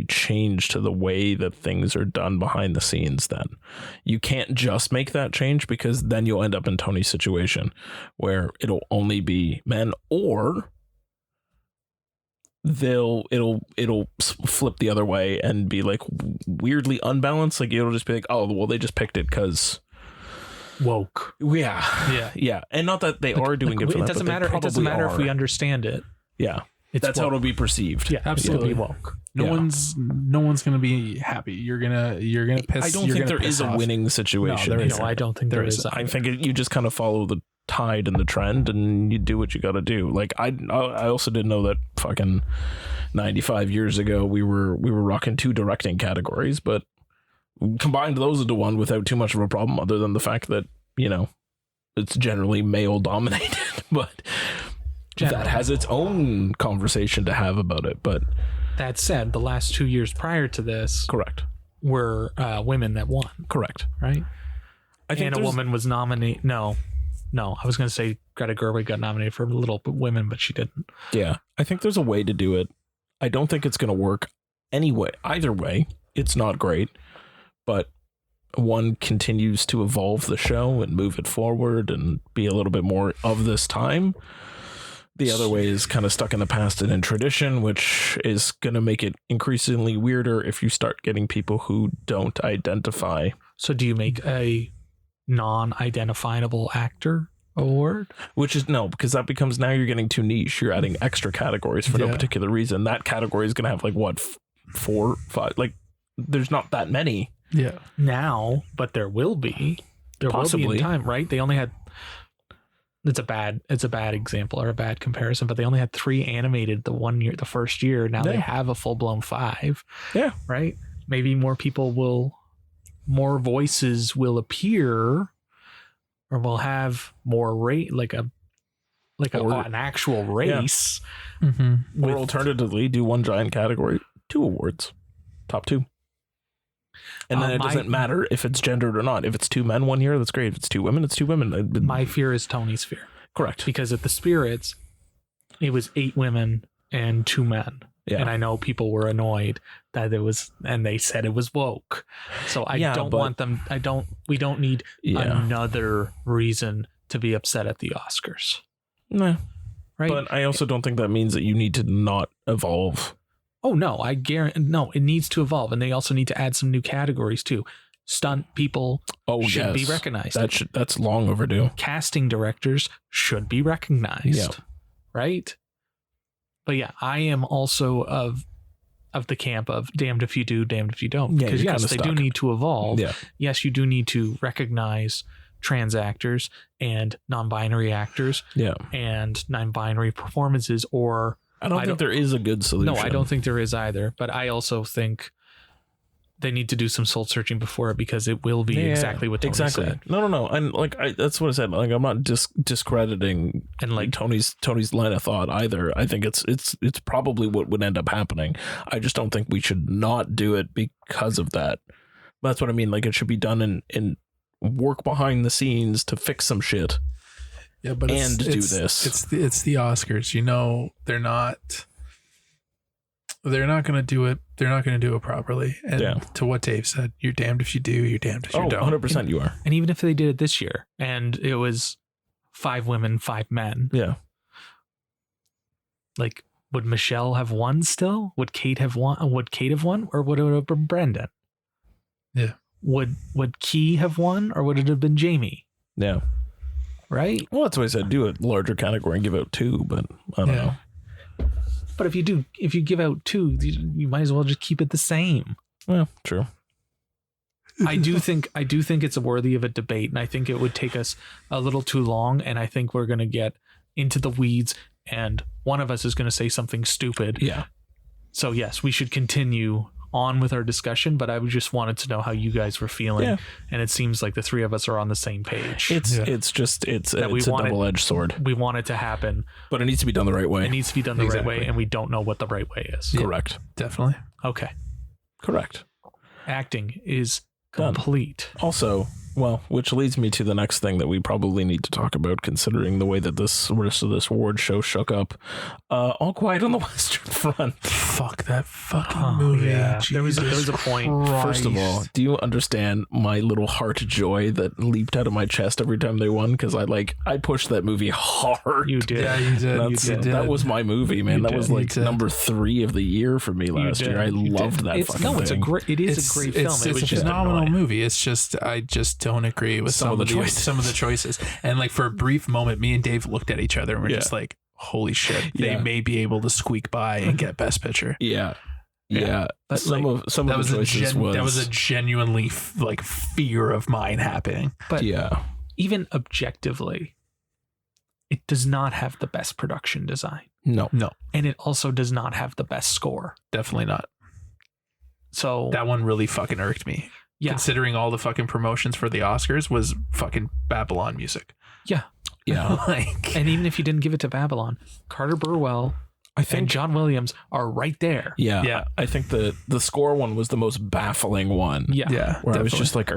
change to the way that things are done behind the scenes. Then you can't just make that change, because then you'll end up in Tony's situation where it'll only be men, or it'll flip the other way and be like weirdly unbalanced. Like it'll just be like, oh, well, they just picked it because woke. Yeah. And not that they are doing good for that. It doesn't matter. It doesn't matter if we understand it. Yeah. That's how it'll be perceived. Yeah, absolutely woke. No one's gonna be happy. You're gonna piss. I don't think there is a winning situation. No, I don't think there is. I think you just kind of follow the tide and the trend, and you do what you got to do. Like I also didn't know that fucking 95 years ago we were rocking 2 directing categories, but combined those into one without too much of a problem, other than the fact that, you know, it's generally male dominated. But that has its own conversation to have about it. But that said, the last 2 years prior to this, correct, were women that won. Correct. Right. I think a woman was nominated. No, I was going to say Greta Gerwig got nominated for Little Women, but she didn't. Yeah, I think there's a way to do it. I don't think it's going to work anyway. Either way, it's not great. But one continues to evolve the show and move it forward and be a little bit more of this time. The other way is kind of stuck in the past and in tradition, which is going to make it increasingly weirder if you start getting people who don't identify. So do you make a non-identifiable actor award? Which is no, because that becomes, now you're getting too niche. You're adding extra categories for no particular reason. That category is going to have like what, 4, 5, like there's not that many. Yeah. Now, but there will be. There Possibly. will be in time, right? They only had. It's a bad example or a bad comparison, but they only had 3 animated the first year. Now they have a full blown 5. Yeah. Right. Maybe more voices will appear, or we'll have more rate, like an actual race. Yeah. Mm-hmm. Or alternatively, do one giant category, 2 awards, top 2. And then it doesn't matter if it's gendered or not. If it's 2 men one year, that's great. If it's 2 women, it's 2 women. My fear is Tony's fear. Correct. Because at the Spirits, it was 8 women and 2 men. Yeah. And I know people were annoyed that it was, and they said it was woke. So we don't need another reason to be upset at the Oscars. Nah. Right. But I also don't think that means that you need to not evolve. Oh, no, no, it needs to evolve. And they also need to add some new categories too. Stunt people should be recognized. That's long overdue. Casting directors should be recognized. Right? But yeah, I am also of the camp of damned if you do, damned if you don't. Because yes, they do need to evolve. Yeah. Yes, you do need to recognize trans actors and non-binary actors and non-binary performances, or I don't think there is a good solution. No, I don't think there is either. But I also think they need to do some soul searching before it, because it will be exactly what Tony said. No. And like that's what I said. Like I'm not discrediting and like Tony's line of thought either. I think it's probably what would end up happening. I just don't think we should not do it because of that. That's what I mean. Like it should be done in work behind the scenes to fix some shit. Yeah, but do this. It's the Oscars. You know, they're not going to do it. They're not going to do it properly. And to what Dave said, you're damned if you do, you're damned if you don't. 100% you are. And even if they did it this year and it was 5 women, 5 men. Yeah. Like, would Michelle have won still? Would Kate have won? Or would it have been Brendan? Yeah. Would Key have won, or would it have been Jamie? Yeah. Right? Well, that's why I said do a larger category and give out 2, but I don't know. But if you give out 2, you might as well just keep it the same. Well, true. I do think it's worthy of a debate, and I think it would take us a little too long, and I think we're going to get into the weeds, and one of us is going to say something stupid. Yeah. So yes, we should continue on with our discussion, but I just wanted to know how you guys were feeling. Yeah. And it seems like the three of us are on the same page. It's a double-edged sword. We want it to happen, but it needs to be done the right way. It needs to be done the right way, and we don't know what the right way is. Correct. Definitely. Okay. Correct. Acting is complete. Also, well, which leads me to the next thing that we probably need to talk about, considering the way that this rest of this award show shook up. All Quiet on the Western Front. Fuck that fucking movie. Yeah. There was a point. Christ. First of all, do you understand my little heart joy that leaped out of my chest every time they won? Because I pushed that movie hard. You did. Yeah, you did. That was my movie, man. That was like number 3 of the year for me last year. I loved that fucking thing. It's a great film. It's a phenomenal movie. It's just I just don't agree with some of the choices. And like for a brief moment, me and Dave looked at each other and we're just like, holy shit, they may be able to squeak by and get Best Picture. Yeah. Some of the choices that was a genuinely like fear of mine happening. But even objectively, it does not have the best production design. No. And it also does not have the best score. Definitely not. So that one really fucking irked me. Yeah. Considering all the fucking promotions for the Oscars was fucking Babylon music. Yeah. And even if you didn't give it to Babylon, Carter Burwell and John Williams are right there. Yeah. I think the score one was the most baffling one. Yeah. Where definitely. I was just like,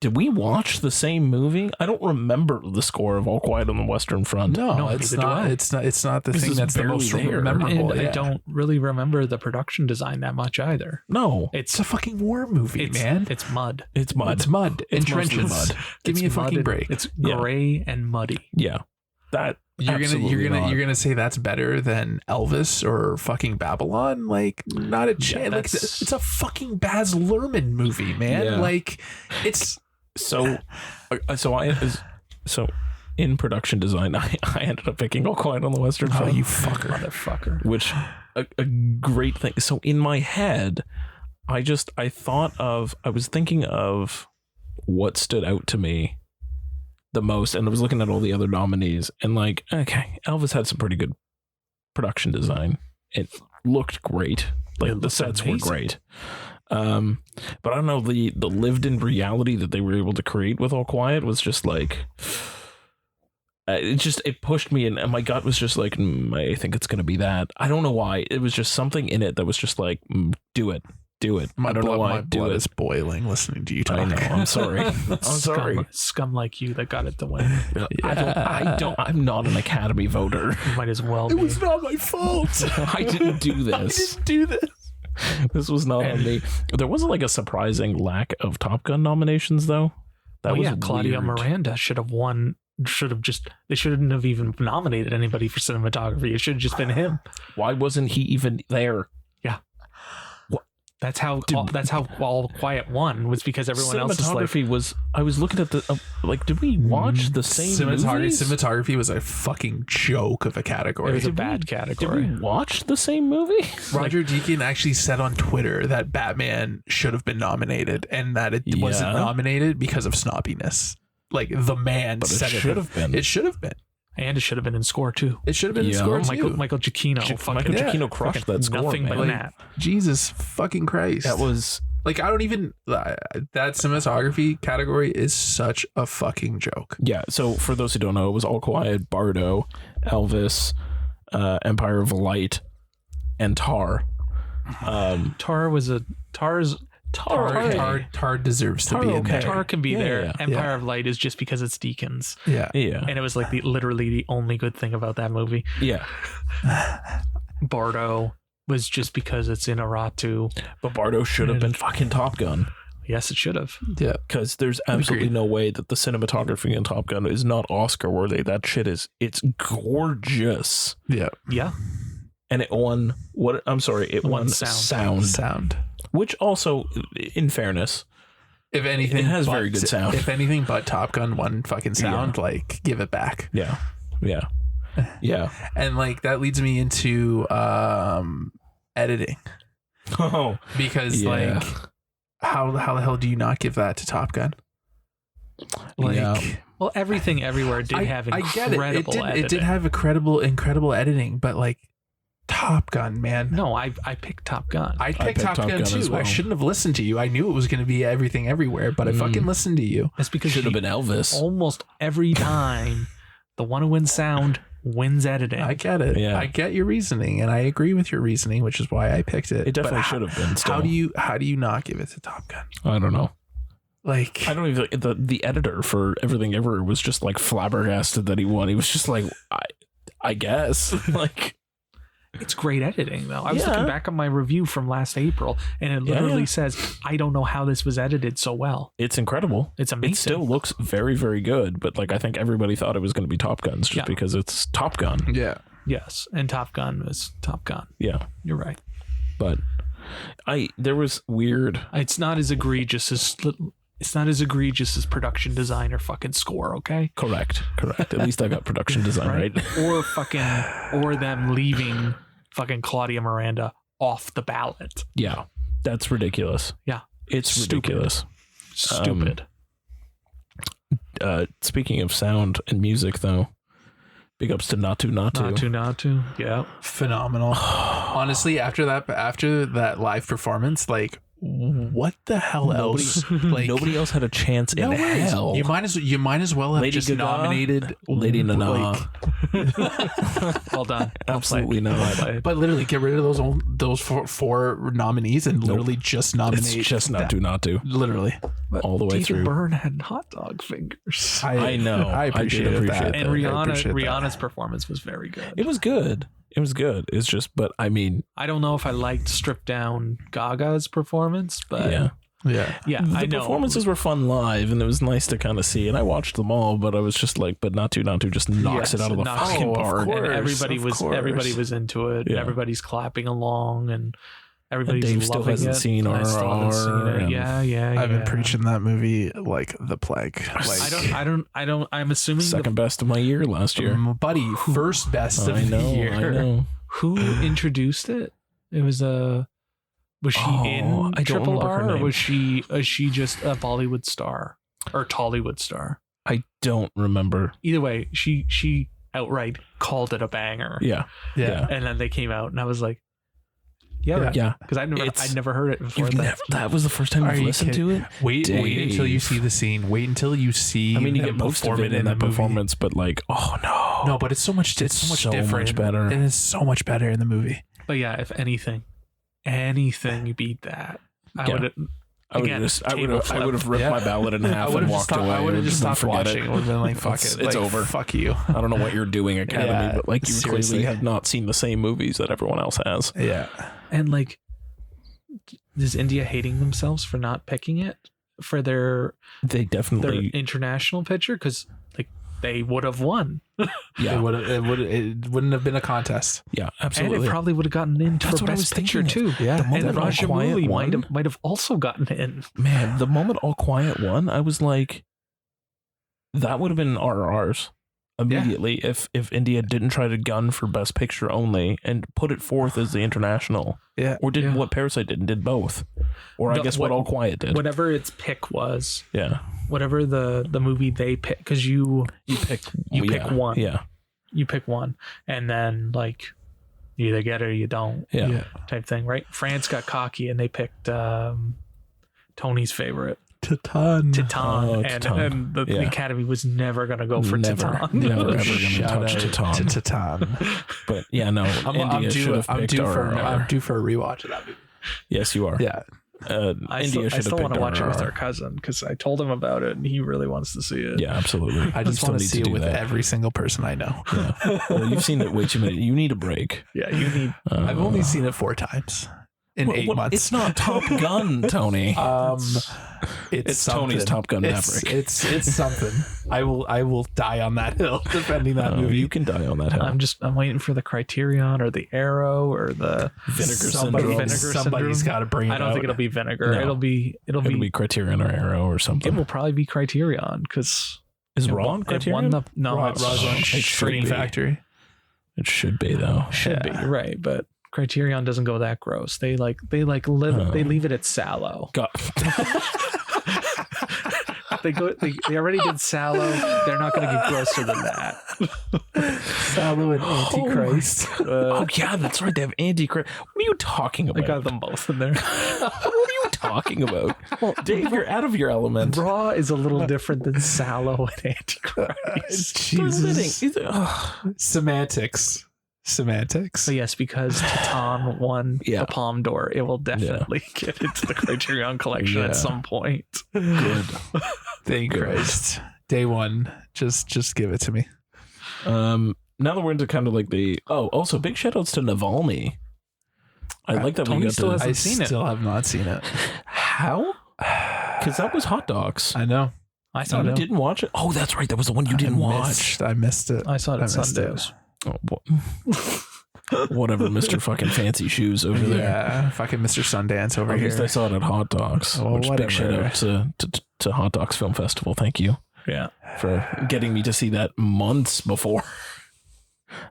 did we watch the same movie? I don't remember the score of All Quiet on the Western Front. No, it's not. It's not the thing that's the most memorable. And I don't really remember the production design that much either. No, it's a fucking war movie, man. It's mud. It's mud. It's trenches. Mud. Give me a fucking break. It's gray and muddy. Yeah, that you're gonna say that's better than Elvis or fucking Babylon? Like, not a chance. Like, it's a fucking Baz Luhrmann movie, man. Yeah. Like, it's. So in production design, I ended up picking All Quiet on the Western Front. Oh, you motherfucker! Which a great thing. So in my head, I was thinking of what stood out to me the most, and I was looking at all the other nominees, and like, okay, Elvis had some pretty good production design. It looked great. Like the sets were great. But I don't know, the lived in reality that they were able to create with All Quiet was just like, it pushed me, and my gut was just like, I think it's going to be that. I don't know why. It was just something in it that was just like, do it. I don't know why. My blood is boiling listening to you talk. I know. I'm sorry. I'm sorry. Scum like you that got it to win. I'm not an Academy voter. You might as well be. It was not my fault. I didn't do this. This was not on me. There wasn't like a surprising lack of Top Gun nominations though. That was Claudia weird. Miranda should have won. They shouldn't have even nominated anybody for cinematography. It should have just been him. Why wasn't he even there? Yeah. That's how All Quiet won, was because everyone else is like. I was looking at the did we watch the same movies? Cinematography was a fucking joke of a category. It was a bad category. Did we watch the same movie? Roger Deakins actually said on Twitter that Batman should have been nominated and that it wasn't nominated because of snobbiness. Like, the man said it should have been. It should have been. And it should have been in score too. It should have been in score too. Michael Giacchino. Michael Giacchino crushed that score. Nothing but that. Jesus fucking Christ. That was like, I don't even, that cinematography category is such a fucking joke. Yeah. So for those who don't know, it was All Quiet, Bardo, Elvis, Empire of Light, and Tar. Tar deserves to be in there. Tar can be there. Empire of Light is just because it's Deakins. Yeah. And it was like literally the only good thing about that movie. Yeah. Bardo was just because it's in Aratu. But Bardo should have been fucking Top Gun. Yes, it should have. Yeah. Because there's absolutely no way that the cinematography in Top Gun is not Oscar worthy. That shit it's gorgeous. Yeah. Yeah. And it won it won sound. Which also, in fairness, if anything, it has very good sound. If anything but Top Gun won fucking sound, like, give it back. Yeah. And like, that leads me into editing. Oh, because like, how the hell do you not give that to Top Gun? Like, well, Everything Everywhere did have incredible editing. It did have incredible editing, but like, Top Gun, man. No, I picked Top Gun. I picked Top Gun too. well. I shouldn't have listened to you. I knew it was going to be Everything Everywhere, but I fucking listened to you. That's because Should have been Elvis. Almost every time, the one who wins sound wins editing. I get it. Yeah. I get your reasoning, and I agree with your reasoning, which is why I picked it. It definitely But should have been. Still. How do you not give it to Top Gun? I don't know. Like, I don't even. The editor for Everything Ever was just like flabbergasted that he won. He was just like, I guess. Like, It's great editing, though. I was looking back on my review from last April, and it literally says, I don't know how this was edited so well. it's incredible. It's amazing. It still looks very, very good, but like I think everybody thought it was going to be Top Guns just because it's Top Gun. yeah. Yes, and Top Gun was Top Gun. Yeah, You're right. but there was weird. It's not as egregious as production design or fucking score, okay? Correct. At least I got production design right. or them leaving fucking Claudia Miranda off the ballot. Yeah, that's ridiculous. Yeah, It's ridiculous. Stupid. Speaking of sound and music, though, big ups to Natu. Yeah. Phenomenal. Honestly, after that live performance, like, what the hell else? Like, Nobody else had a chance in worries. hell. You might as well have Lady just Gaga, nominated Lady Nana. Well done. Absolutely not. But literally, get rid of those four nominees and literally just nominate. It's just Natu. Literally, all the way David through. Byrne had hot dog fingers. I know. I appreciate that. And I appreciate Rihanna's performance was very good. It was good. It's just, but I mean, I don't know if I liked stripped down Gaga's performance, but yeah. I know. Performances were fun live, and it was nice to kind of see. And I watched them all, but I was just like, but Natu just knocks it out of the fucking park. And everybody was into it. Yeah. Everybody's clapping along, and everybody's Dave still loving hasn't it. seen I still haven't seen it. RRR, Yeah. I've been preaching that movie like the plague. Like, I don't. I'm assuming Second best of my year last year. buddy, first best of I know. the year. I know. who introduced it. It was a. Was she in I don't Triple remember her R, or name. was she just a Bollywood star or Tollywood star? I don't remember. Either way, she outright called it a banger. Yeah. And then they came out, and I was like, yeah, because I'd never heard it before. That was the first time Are you've you listened kidding? to it. Wait until you see the scene. Wait until you see. I mean, you them get most of perform it in the that movie. performance, but like, oh no, No, but it's so much different. much better. It is so much better in the movie. But yeah, if anything beat that, I Yeah. would. I would have ripped my ballot in half and walked away. I would have just stopped Forget watching. it. It would have been like, fuck It's it. Like, over. Fuck you. I don't know what you're doing, Academy, Yeah, but like you clearly seriously. have not seen the same movies that everyone else has. Yeah. And like, is India hating themselves for not picking it for their They definitely, international picture? Because like they would have won, yeah, It wouldn't have been a contest. yeah, and absolutely. it probably would have gotten in That's for what I was best picture thinking. too. Yeah. The moment And All Quiet Rajamouli won, might have also gotten in. man, the moment All Quiet won, I was like, that would have been RRRs immediately if India didn't try to gun for Best Picture only and put it forth as the international, Yeah. or did Yeah. what Parasite did both, or I guess what All Quiet did. Whatever its pick was, Yeah, whatever the movie they pick, because you pick one. Yeah, you pick one, and then like you either get it or you don't, yeah. type thing, right? France got cocky and they picked Tony's favorite, Titan. Oh, and Titan. the Academy was never going to go for Never Titan. ever going to Shout touch out Titan. to Titan. But yeah, no, India should have picked RRR. I'm due for a rewatch of that movie. Yes, you are. Yeah. I India should still have want picked to watch it with RRR. our cousin because I told him about it and he really wants to see it. Yeah, absolutely. I just You want to still see need it with do that. every single person I know. Yeah. Well, you've seen it way too many. You need a break. Yeah, you need. I've only seen it 4 times in 8 months. It's not Top Gun, Tony. It's Tony's something. Top Gun It's- Maverick. It's something. I will die on that hill defending that movie. You can die on that hill. I'm waiting for the Criterion or the Arrow or the Vinegar Syndrome. Somebody's got to bring it I don't out. think it'll be Vinegar. No. It'll be It'll be Criterion or Arrow or it something. will probably be Criterion because Is it Raw won- on it Criterion? won the no Raw- it's Raw's on it should Screen be. Factory. It should be though. should be right, but Criterion doesn't go that gross. They leave it at Sallow. God. They already did Sallow. They're not going to get grosser than that. Sallow and Antichrist. Oh yeah, that's right. They have Antichrist. What are you talking I about? got them both in there. What are you talking about? Well, Dave, you're out of your element. Raw is a little different than Sallow and Antichrist. Jesus. Semantics. But yes, because Titan won the Palme d'Or, it will definitely get into the Criterion collection at some point. Good. Thank Christ. Day one. Just give it to me. Now that we're into kind of like also big shout outs to Navalny. I like that Tony we got still to. hasn't seen it. Still have not seen it. How? Because that was Hot Docs. I know. I saw You it. didn't watch it? Oh, that's right. That was the one you didn't watch. I missed it. I saw it at Sundance. Oh, whatever, Mr. fucking fancy shoes over there. Yeah, fucking Mr. Sundance over At here. least I saw it at Hot Docs. Oh, which big shout whatever. out to Hot Docs Film Festival. Thank you Yeah. for getting me to see that months before.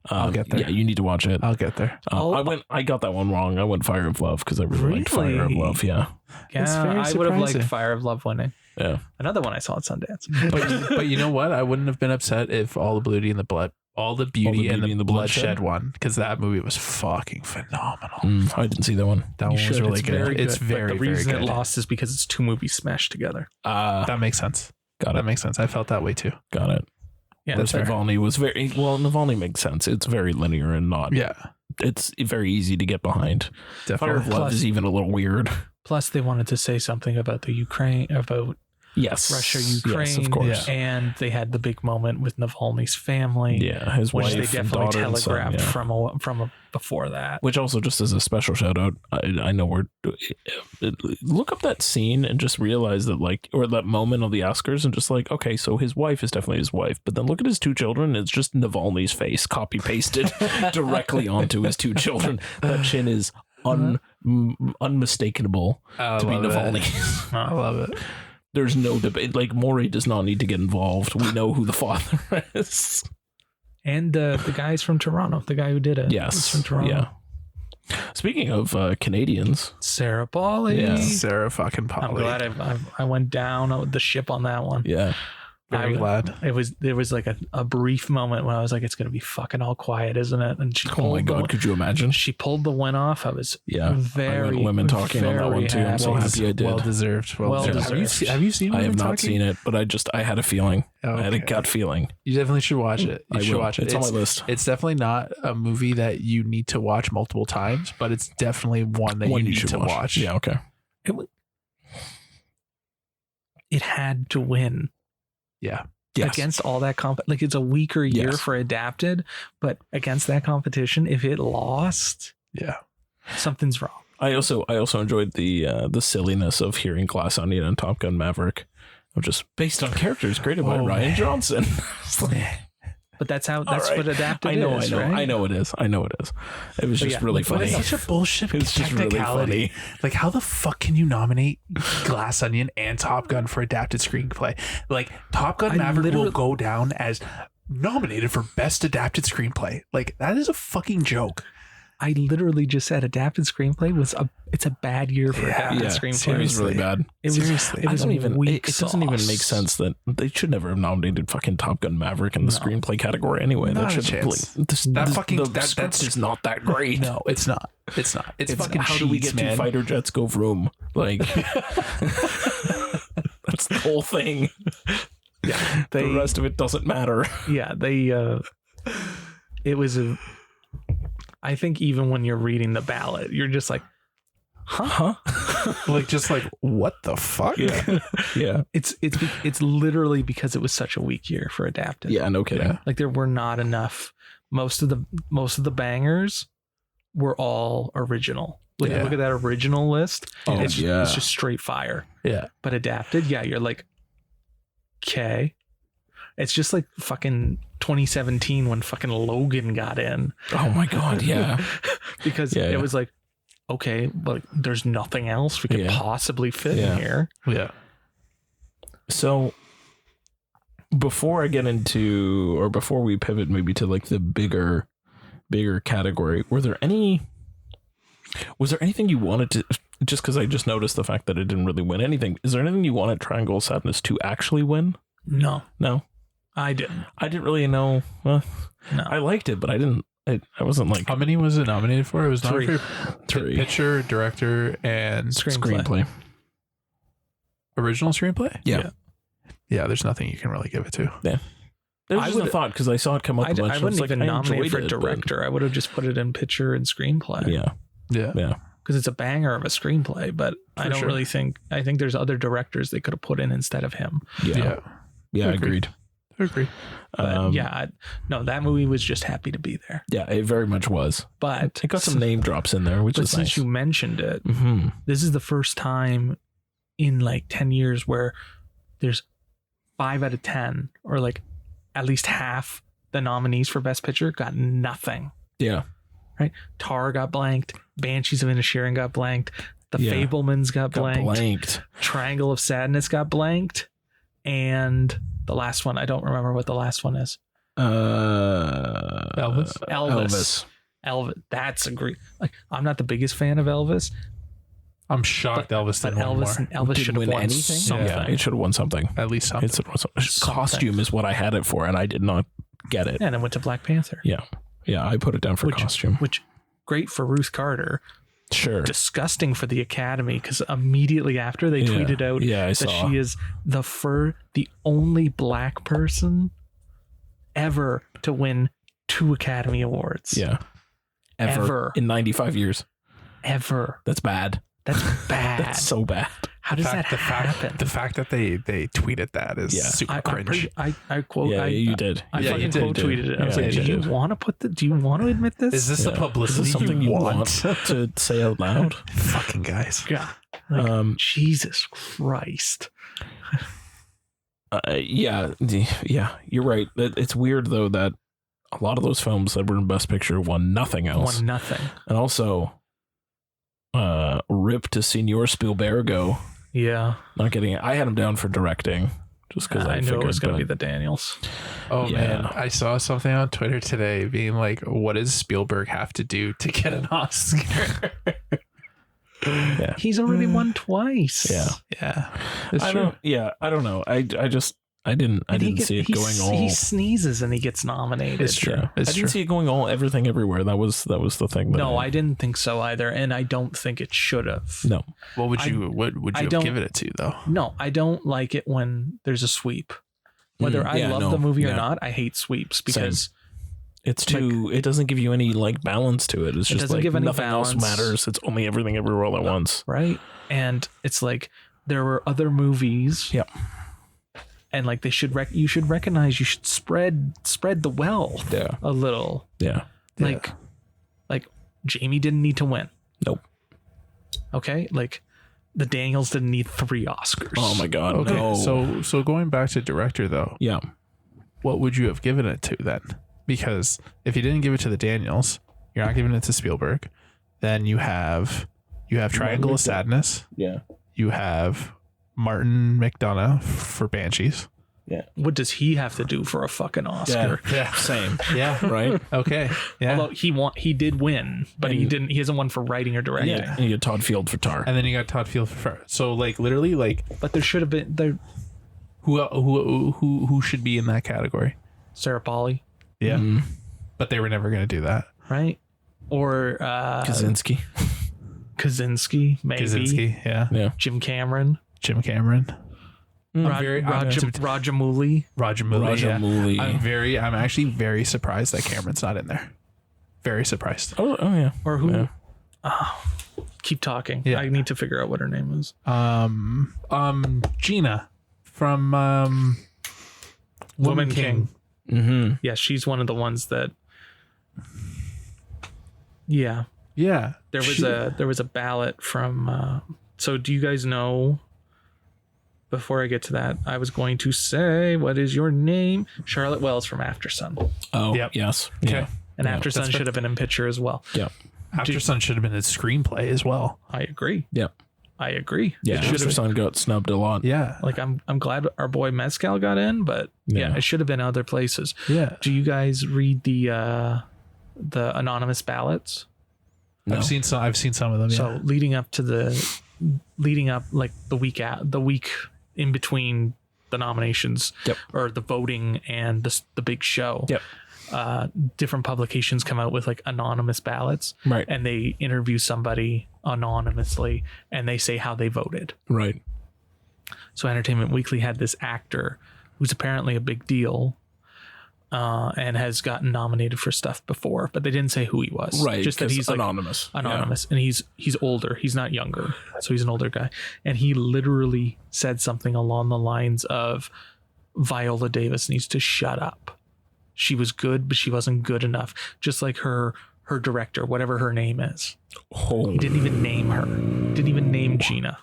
I'll get there. Yeah, you need to watch it. I'll get there. I got that one wrong. I went Fire of Love because I really liked Fire of Love. Yeah. That's Yeah, very I would have liked surprising. Fire of Love winning. Yeah. Another one I saw at Sundance. But you know what? I wouldn't have been upset if All the Beauty and the Beauty and the Bloodshed won, because that movie was fucking phenomenal. I didn't see that one. That one was really good. It's but very, the very reason good. it lost is because it's two movies smashed together. That makes sense. Got That it. makes sense. I felt that way too. Got it. Yeah, Whereas that's fair. Navalny was Navalny makes sense. It's very linear and not. Yeah, It's very easy to get behind. Fire definitely. of Love is even a little weird. Plus, they wanted to say something about the Ukraine, about Yes. Russia, Ukraine. Yes, of course. And they had the big moment with Navalny's family. Yeah, his which wife they and definitely daughter and son, telegraphed yeah. from before that. Which also, just as a special shout out, I know look up that scene and just realize that or that moment of the Oscars and just okay, so his wife is definitely his wife, but then look at his two children. It's just Navalny's face copy pasted directly onto his two children. That chin is unmistakable to be Navalny. I love it. There's no debate. Maury does not need to get involved. We know who the father is. And the guy's from Toronto. The guy who did it. Yes. He's from Toronto. Yeah. Speaking of Canadians. Sarah Polley. Yeah. Sarah fucking Polley. I'm glad I went down the ship on that one. Yeah. Very glad. There was a brief moment when I was like, it's gonna be fucking all quiet, isn't it? And she Oh my God, could you imagine? She pulled the win off. I was I went women talking on that one too. I'm so happy I did. Well deserved. Well deserved. Have you seen? I have Women not Talking? seen it, but I had a feeling. I had a gut feeling. You definitely should watch it. You should watch it. It's on my list. It's definitely not a movie that you need to watch multiple times, but it's definitely one that you need to watch. Yeah, okay. It had to win. Yeah. Yes. Against all that it's a weaker year for Adapted, but against that competition, if it lost, something's wrong. I also enjoyed the silliness of hearing Glass Onion and Top Gun Maverick, of just based on characters created by Ryan Johnson. But that's what Adapted is. I know it is. It was just really funny. It's such a bullshit It's just really technicality. funny. How the fuck can you nominate Glass Onion and Top Gun for adapted screenplay? Top Gun Maverick will go down as nominated for best adapted screenplay. That is a fucking joke. I literally just said adapted screenplay it's a bad year for adapted screenplay. It was really bad. It doesn't even make sense that they should never have nominated fucking Top Gun Maverick in the screenplay category anyway. Not That a should chance. the script is not that great. No, it's not. It's not. It's fucking how do we get two fighter jets go vroom? That's the whole thing. Yeah, the rest of it doesn't matter. Yeah, it was I think even when you're reading the ballot, you're just like, huh? What the fuck? Yeah. It's literally because it was such a weak year for Adapted. Yeah, no kidding. There were not enough. Most of the bangers were all original. Look at that original list. It's just straight fire. Yeah. But Adapted, you're like, okay. It's just like fucking 2017 when fucking Logan got in. Oh my God, yeah. Because it was like, okay, but there's nothing else we could possibly fit in here. Yeah. So before I get into, or before we pivot maybe to the bigger category, was there anything you wanted just because I just noticed the fact that it didn't really win anything. Is there anything you wanted Triangle of Sadness to actually win? No, I didn't. I didn't really know. No, I liked it, but I didn't. I wasn't like. How many was it nominated for? It was Three. nominated for Three. picture, director, and Screenplay. original screenplay. Yeah. There's nothing you can really give it to. There was just a thought because I saw it come up. I wouldn't even nominate for it, director. I would have just put it in picture and screenplay. Yeah. Because it's a banger of a screenplay, but I don't really think. I think there's other directors they could have put in instead of him. Yeah. Agreed. I agree. But no, that movie was just happy to be there. Yeah, it very much was. But it got some name drops in there, which is since nice. you mentioned it, this is the first time in like 10 years where there's 5 out of 10, or like at least half the nominees for Best Picture got nothing. Yeah. Right? Tar got blanked. Banshees of Inisherin got blanked. The Fablemans got blanked. Triangle of Sadness got blanked. And the last one, I don't remember what the last one is. Elvis. That's a great. Like, I'm not the biggest fan of Elvis. I'm shocked Elvis didn't win more. Elvis should have won anything. something. Yeah, it should have won something. At least something. It should have won something. Costume is what I had it for, and I did not get it. And it went to Black Panther. Yeah, I put it down for costume. Which great for Ruth Carter. Sure. Disgusting for the Academy, because immediately after they tweeted out that she is the only black person ever to win 2 Academy Awards. Yeah. Ever. In 95 years. Ever. That's bad. That's bad. That's so bad. How does that happen? The fact that they tweeted that is super cringe. I quote. Yeah, you did. I fucking quote tweeted it. I was like, do you want to admit this? Is this the publicity is this something you want to say out loud? Fucking guys. Yeah. Like, Jesus Christ. Yeah, you're right. It's weird though that a lot of those films that were in Best Picture won nothing else. And also, rip to Senor Spielbergo. Yeah, not getting it. I had him down for directing just because I knew it was going to be the Daniels. Oh man, I saw something on Twitter today being like, "What does Spielberg have to do to get an Oscar?" Yeah, he's already won twice. Yeah. I don't know. I didn't see it going all. He sneezes and he gets nominated. It's true. I didn't see it going all everything everywhere. That was the thing. No, I didn't think so either, and I don't think it should have. No. What would you have given it to though? No, I don't like it when there's a sweep. Whether I love the movie or not, I hate sweeps because it's too. It doesn't give you any like balance to it. It's just like nothing else matters. It's only everything everywhere all at once. Right, and it's like there were other movies. Yeah. And like you should recognize you should spread the wealth a little. Yeah. Like Jamie didn't need to win. Nope. Okay? Like the Daniels didn't need 3 Oscars. Oh my god. Okay. No. So going back to director though. Yeah. What would you have given it to then? Because if you didn't give it to the Daniels, you're not giving it to Spielberg. Then you have Triangle of Sadness. Yeah. You have Martin McDonagh for Banshees. Yeah. What does he have to do for a fucking Oscar? Yeah. Same. Yeah. Right. Okay. Yeah. Although he did win, but he hasn't won for writing or directing. Yeah. And you got Todd Field for Tar. And then you got Todd Field for so like literally like. But there should have been there. Who should be in that category? Sarah Polley. Yeah. Mm-hmm. But they were never going to do that. Right. Or Kaczynski, maybe. Kaczynski. Yeah. Jim Cameron. Rajamouli. I'm actually very surprised that Cameron's not in there. Very surprised. Oh yeah. Or who? Yeah. Oh, keep talking. Yeah. I need to figure out what her name is. Gina from Woman King. Mm-hmm. Yeah, she's one of the ones that. Yeah. Yeah. There was a ballot from. So do you guys know? Before I get to that, I was going to say, what is your name? Charlotte Wells from After Sun. Oh, yep. Yes. Okay. Yeah. And After Sun should have been in picture as well. Yeah. After Sun should have been a screenplay as well. I agree. Yeah. I agree. Yeah. After Sun got snubbed a lot. Yeah. Like I'm glad our boy Mezcal got in, but yeah, it should have been other places. Yeah. Do you guys read the anonymous ballots? No. I've seen some of them. Yeah. So leading up like the week in between the nominations or the voting and the big show. Yep. Different publications come out with like anonymous ballots, Right. and they interview somebody anonymously and they say how they voted. Right. So Entertainment Weekly had this actor who's apparently a big deal, and has gotten nominated for stuff before, but they didn't say who he was. Right. Just that he's like anonymous. and he's older. He's not younger, so he's an older guy. And he literally said something along the lines of, Viola Davis needs to shut up. She was good, but she wasn't good enough. Just like her director, whatever her name is. Oh. He didn't even name her. Didn't even name Gina.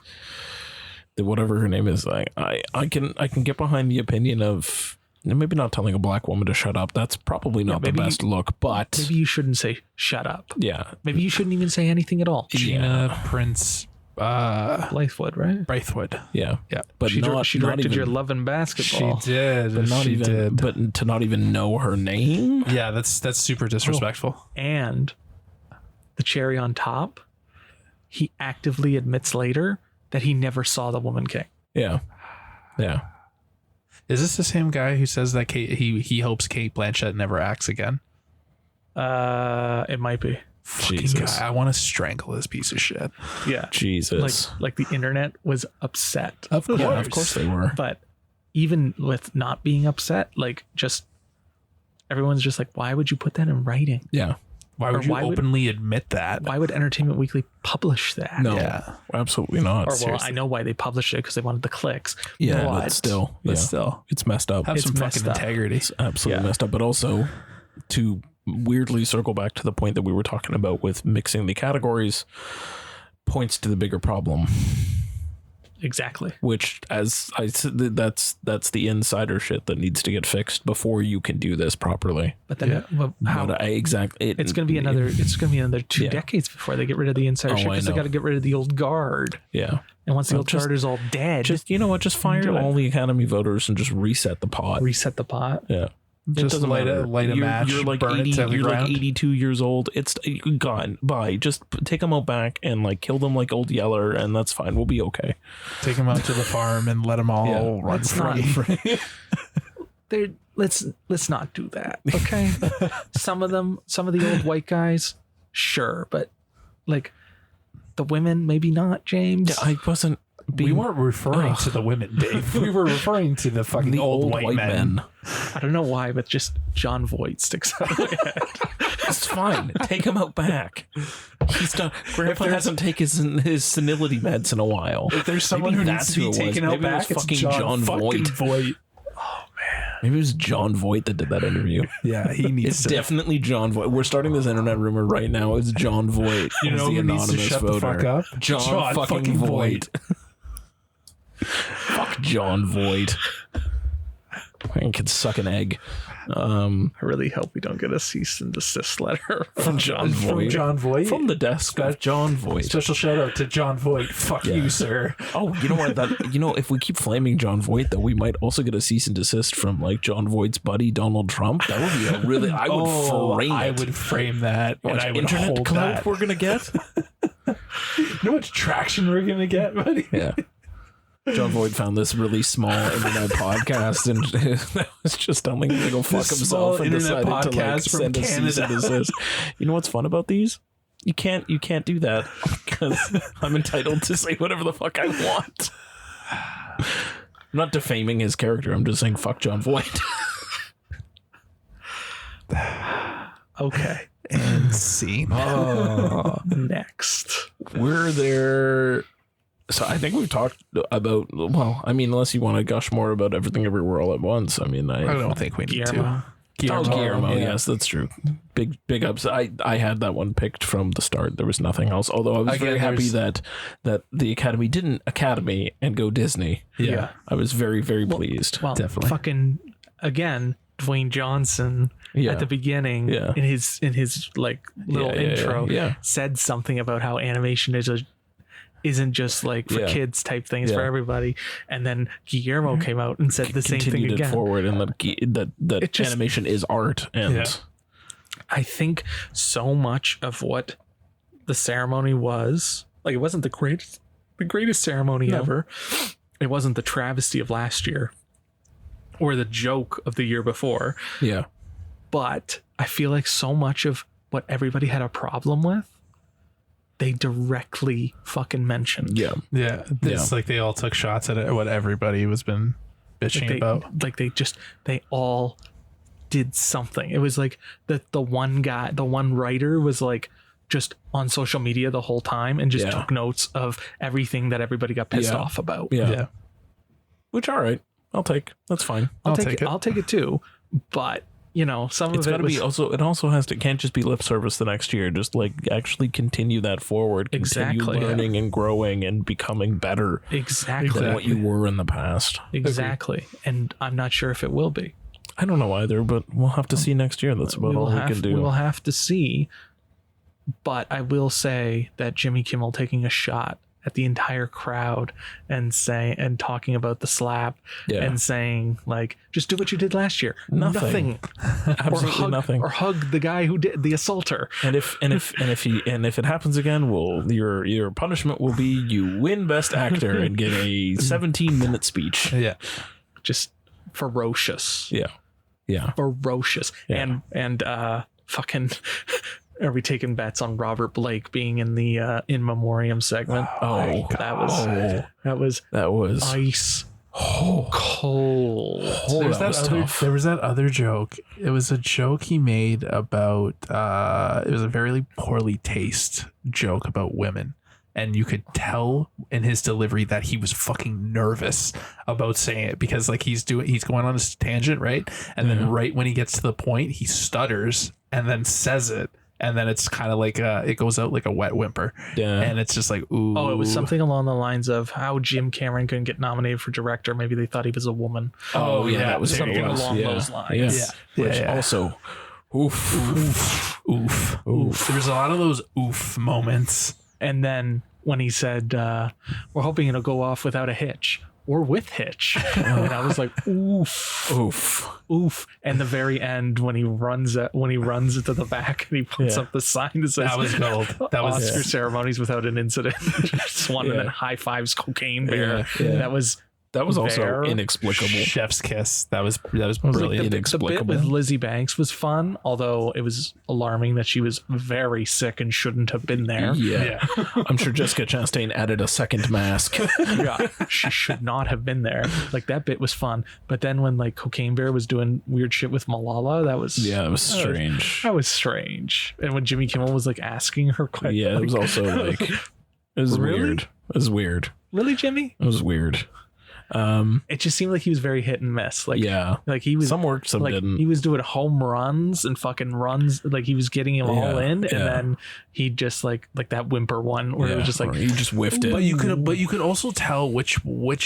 Whatever her name is, I can get behind the opinion of maybe not telling a black woman to shut up. That's probably not the best look, but maybe you shouldn't say shut up. Yeah. Maybe you shouldn't even say anything at all. Gina Prince Blythewood, right? Braithwaite. Yeah. Yeah. But She directed not even, Your Love and Basketball. She did. but not she even did. but to not even know her name. Yeah, that's super disrespectful. And the cherry on top, he actively admits later that he never saw the Woman King. Yeah. Yeah. Is this the same guy who says that he hopes Kate Blanchett never acts again? It might be. Jesus. Guy, I want to strangle this piece of shit. Yeah. Jesus. Like the internet was upset. Of course. Yeah, of course they were. But even with not being upset, like just everyone's just like, why would you put that in writing? Yeah. Why would you openly admit that? Why would Entertainment Weekly publish that? No. Yeah. Absolutely not. Or well, Seriously. I know why they published it because they wanted the clicks. Yeah, but but still, still, it's messed up. have It's some messed fucking up. integrity. It's absolutely messed up. But also, to weirdly circle back to the point that we were talking about with mixing the categories, points to the bigger problem. Exactly. Which, as I said, that's the insider shit that needs to get fixed before you can do this properly. But then how? But It's going to be another 2 decades before they get rid of the insider shit, I because they know. got to get rid of the old guard. Yeah. And once the old guard is all dead, Just, you know what? Just fire Do it. all the Academy voters and just reset the pot. reset the pot. Yeah. It Just doesn't light matter. a match, You're like burn 80, it to the you're ground. like 82 years old. It's gone. Bye. Just take them out back and like kill them like Old Yeller, and that's fine. We'll be okay. Take them out to the farm and let them all run Let's free. Let's not do that. Okay. some of the old white guys, sure, but like the women, maybe not, James. Yeah, I wasn't. We weren't referring to the women, Dave. We were referring to the fucking the old white men. I don't know why, but just John Voight sticks out of my head. It's fine. Take him out back. He's done. Grandpa hasn't taken his senility meds in a while. If there's someone Maybe who that's needs to who be it was. taken out Maybe it was back, it's fucking John fucking Voight. Maybe it was John Voight that did that interview. Yeah, he needs It's to. definitely John Voight. We're starting this internet rumor right now. It's John Voight. You know the who needs to anonymous shut voter. the fuck up? John fucking Voight. Fuck John Voight. I could suck an egg. I really hope we don't get a cease and desist letter From John Voight. From John Voight. From the desk of John Voight. Special shout out to John Voight. Fuck you, sir. Oh, you know what? If we keep flaming John Voight, though, we might also get a cease and desist from like John Voight's buddy Donald Trump. That would be a really. I would frame it. I would frame that, and I would internet hold clout that. we're gonna get. You know what traction we're gonna get, buddy? Yeah. John Voight found this really small internet podcast and that was just telling him to go fuck This himself small and internet decided to like podcast from send a cease and Canada. desist. You know what's fun about these? You can't do that because I'm entitled to say whatever the fuck I want. I'm not defaming his character. I'm just saying fuck John Voight. Okay. And scene. Next. We're there. So I think we've talked about, well, I mean, unless you want to gush more about Everything Everywhere All at Once. I mean, I don't think we need Guillermo. to. Guillermo, yeah. yes, that's true. Big ups. I had that one picked from the start. There was nothing else. Although I was Again, very happy that the Academy didn't Academy and go Disney. Yeah. I was very, very pleased. Well, Definitely. fucking again, Dwayne Johnson Yeah. at the beginning Yeah. in his like little Yeah, intro yeah. said something about how animation isn't just like for Yeah. kids type things for Yeah. everybody, and then Guillermo came out and said the same thing Continued it again. forward, and that It just- animation is art, and Yeah. I think so much of what the ceremony was like, it wasn't the greatest ceremony ever. It wasn't the travesty of last year or the joke of the year before. Yeah. But I feel like so much of what everybody had a problem with, they directly fucking mentioned. Yeah. Yeah. It's like they all took shots at it, what everybody was been bitching about. Like they all did something. It was like the one writer was like just on social media the whole time and just took notes of everything that everybody got pissed off about. Yeah. Which, all right, I'll take. That's fine. I'll take it. I'll take it too. But you know, some it's of got to be also. It also has to can't just be lip service the next year. Just like actually continue that forward. Continue learning and growing and becoming better. Exactly than what you were in the past. Exactly. And I'm not sure if it will be. I don't know either, but we'll have to see next year. That's about all we can do. We'll have to see. But I will say that Jimmy Kimmel taking a shot at the entire crowd and talking about the slap and saying like, just do what you did last year. Nothing. Absolutely nothing. Or hug the guy who did the assaulter. And if it happens again, your punishment will be you win Best Actor and get a 17-minute speech. Yeah. Just ferocious. Yeah. Ferocious. Yeah. And fucking are we taking bets on Robert Blake being in the in memoriam segment? That was ice cold. There was that other joke. It was a joke he made about it was a very poorly taste joke about women. And you could tell in his delivery that he was fucking nervous about saying it because like he's going on this tangent, right? And then right when he gets to the point, he stutters and then says it. And then it's kind of like it goes out like a wet whimper. Yeah. And it's just like, ooh. Oh, it was something along the lines of how Jim Cameron couldn't get nominated for director. Maybe they thought he was a woman. Oh yeah, that was something along those lines. Yeah. Which also, oof. There's a lot of those oof moments. And then when he said, we're hoping it'll go off without a hitch or with hitch. And I was like, oof. And the very end when he runs into the back and he puts up the sign that says, that was gold. That was Oscar ceremonies without an incident. Just one and then high fives Cocaine Bear. That was also inexplicable. Chef's kiss. That was brilliant. Inexplicable. The bit with Lizzie Banks was fun, although it was alarming that she was very sick and shouldn't have been there. Yeah. I'm sure Jessica Chastain added a second mask. She should not have been there. Like that bit was fun, but then when like Cocaine Bear was doing weird shit with Malala, that was strange. That was strange. And when Jimmy Kimmel was like asking her questions, it was also like it was weird. It was weird. Really, Jimmy? It was weird. It just seemed like he was very hit and miss. Like he was some worked, some didn't. He was doing home runs and fucking runs, like he was getting him all in, and then he just like that whimper one where it was just like he just whiffed it. But you could also tell which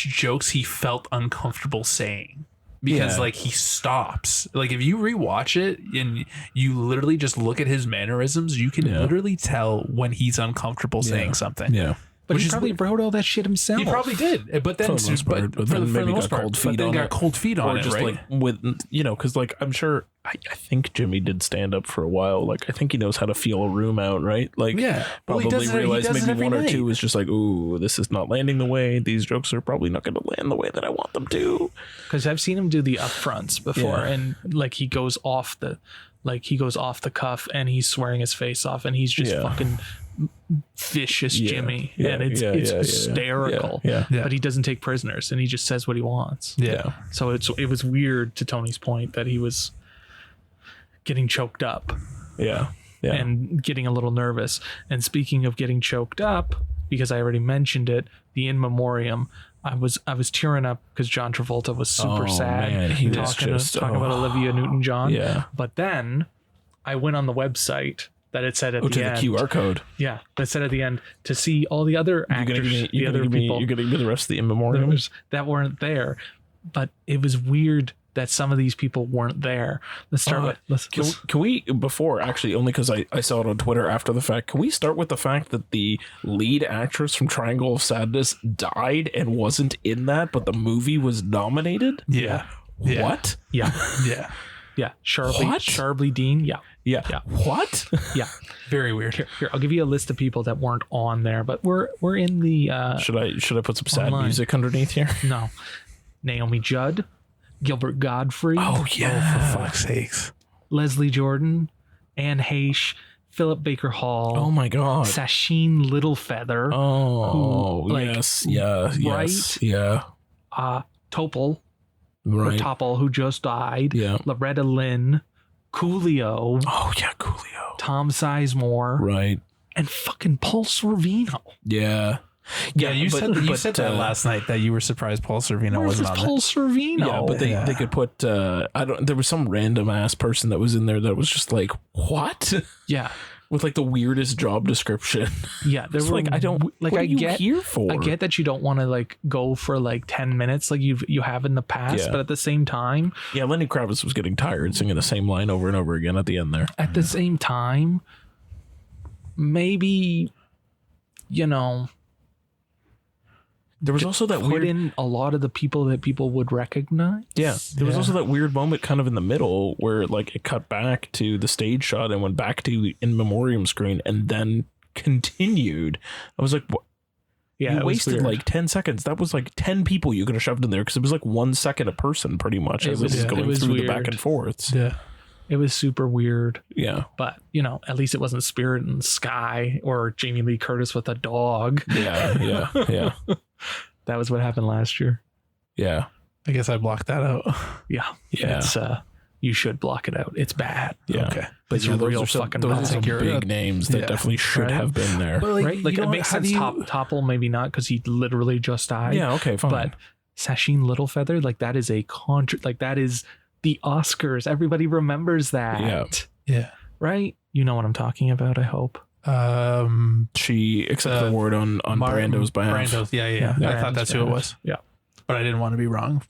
jokes he felt uncomfortable saying. Because like he stops. Like if you rewatch it and you literally just look at his mannerisms, you can literally tell when he's uncomfortable saying something. Yeah. But he probably wrote all that shit himself. He probably did, but then for the most part, got cold feet on it, just right? Like with because like I'm sure I think Jimmy did stand up for a while. Like I think he knows how to feel a room out, right? Like probably realized maybe one or two was just like, ooh, this is not landing the way. These jokes are probably not going to land the way that I want them to. Because I've seen him do the upfronts before, and like he goes off the cuff and he's swearing his face off, and he's just fucking vicious Jimmy, and it's hysterical. But he doesn't take prisoners, and he just says what he wants. So it was weird, to Tony's point, that he was getting choked up. And getting a little nervous. And speaking of getting choked up, because I already mentioned it, the In Memoriam, I was tearing up because John Travolta was super sad. Man, he talking about Olivia Newton-John. But then I went on the website that it said at the end. To the QR code. Yeah, that said at the end to see all the other actors, the other people. You're going to give me the rest of the In Memoriam that weren't there. But it was weird that some of these people weren't there. Let's start with. Can we before actually only because I saw it on Twitter after the fact? Can we start with the fact that the lead actress from Triangle of Sadness died and wasn't in that, but the movie was nominated? Yeah. What? Yeah. Yeah, Sharply. What? Sharply Dean. Yeah. Yeah. Yeah. What? Yeah. Very weird. Here, I'll give you a list of people that weren't on there, but we're in the Should I put some sad online. music underneath here? no. Naomi Judd, Gilbert Godfrey, Oh yeah. For fuck's sakes. Leslie Jordan, Anne Heche, Philip Baker Hall, Oh my god. Sasheen Littlefeather, Oh who, like, yes. Yeah. Yes. Yeah. Topol, or Right. Topol, who just died, Yeah. Loretta Lynn, Coolio, Oh yeah. Coolio. Tom Sizemore, Right. and fucking Paul Sorvino. Yeah. Yeah, you said that last night that you were surprised Paul Sorvino Where's wasn't this on Paul Sorvino? Yeah, but they could put there was some random ass person that was in there that was just like, what? Yeah. With like the weirdest job description. Yeah, there It's were like I don't like what I are you get here for? I get that you don't want to like go for like 10 minutes like you have in the past, Yeah. but at the same time, Yeah, Lenny Kravitz was getting tired singing the same line over and over again at the end there. Maybe There was also that put weird in a lot of the people that people would recognize. Yeah. There was also that weird moment kind of in the middle where like it cut back to the stage shot and went back to the in memoriam screen and then continued. I was like, what? Yeah, You it was wasted weird. like 10 seconds. That was like 10 people you could have shoved in there because it was like 1 second a person pretty much as it was it going was through the weird. back and forths. Yeah. It was super weird, Yeah. but at least it wasn't Spirit in the Sky or Jamie Lee Curtis with a dog. Yeah. Yeah. That was what happened last year. Yeah. I guess I blocked that out. Yeah. Yeah. It's you should block it out. It's bad. Yeah. Okay. But it's Yeah, those real are some, fucking those are bad. some Like you're- big names that yeah. definitely should Right? have been there. But Right? Like you it know, makes how do sense. you- Topple maybe not because he literally just died. Yeah. Okay. Fine. But Sasheen Littlefeather, like that is a like that is the Oscars. Everybody remembers that. Yeah. Yeah. Right? You know what I'm talking about, I hope. She accepted the award on Brando's behalf. Brando's, yeah. I thought that's who it was. Yeah. But I didn't want to be wrong.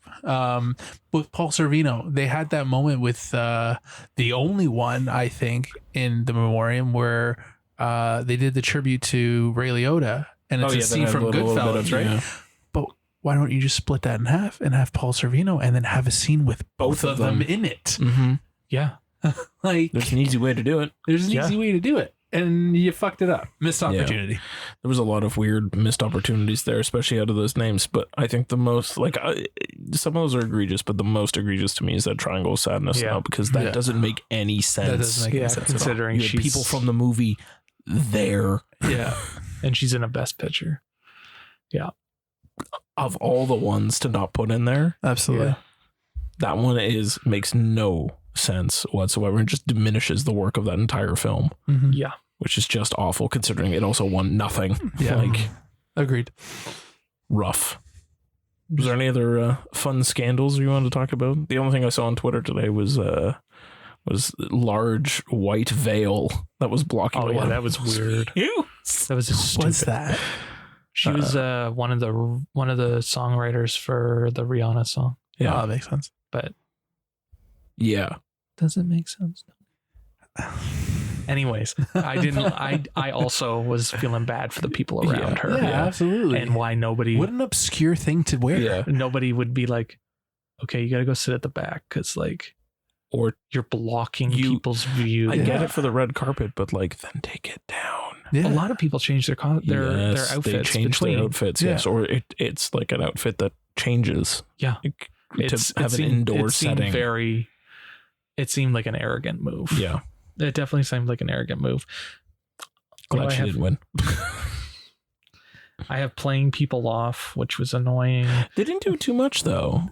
With Paul Sorvino, they had that moment with the only one, I think, in the memoriam where they did the tribute to Ray Liotta. And it's a scene from Goodfellas, right? Yeah. But why don't you just split that in half and have Paul Sorvino and then have a scene with both of them in it? Mm-hmm. Yeah. Like, There's an easy way to do it. there's an easy way to do it. And you fucked it up. Missed opportunity. There was a lot of weird missed opportunities there, especially out of those names. But I think the most, like, some of those are egregious, but the most egregious to me is that Triangle of Sadness now, because that doesn't make any sense. That doesn't make any sense at all. Considering You had she's people from the movie there. Yeah. and she's in a Best Picture. Yeah. Of all the ones to not put in there, Absolutely. Yeah. that one makes no sense whatsoever and just diminishes the work of that entire film, Mhm. Yeah. which is just awful considering it also won nothing. Yeah. Like, Agreed. rough. Was there any other fun scandals you wanted to talk about? The only thing I saw on Twitter today was large white veil that was blocking. Oh a yeah, lot that of was people's weird. views. That was stupid. What's that? She was one of the songwriters for the Rihanna song. Yeah. Oh, that makes sense. But Yeah. does it make sense? Anyways, I also was feeling bad for the people around her. Yeah, absolutely. And why nobody What an obscure thing to wear. Yeah. nobody would be like, okay, you got to go sit at the back because like Or you're blocking You- people's view. I get it for the red carpet, but like then take it down. Yeah. A lot of people change their Yes, outfits they change between. their outfits, yes, or it's like an outfit that changes. Yeah. Like, It to have an indoor setting. It seemed like an arrogant move. Yeah, It definitely seemed like an arrogant move. glad I she have- didn't win. I have playing people off, which was annoying. They didn't do too much though.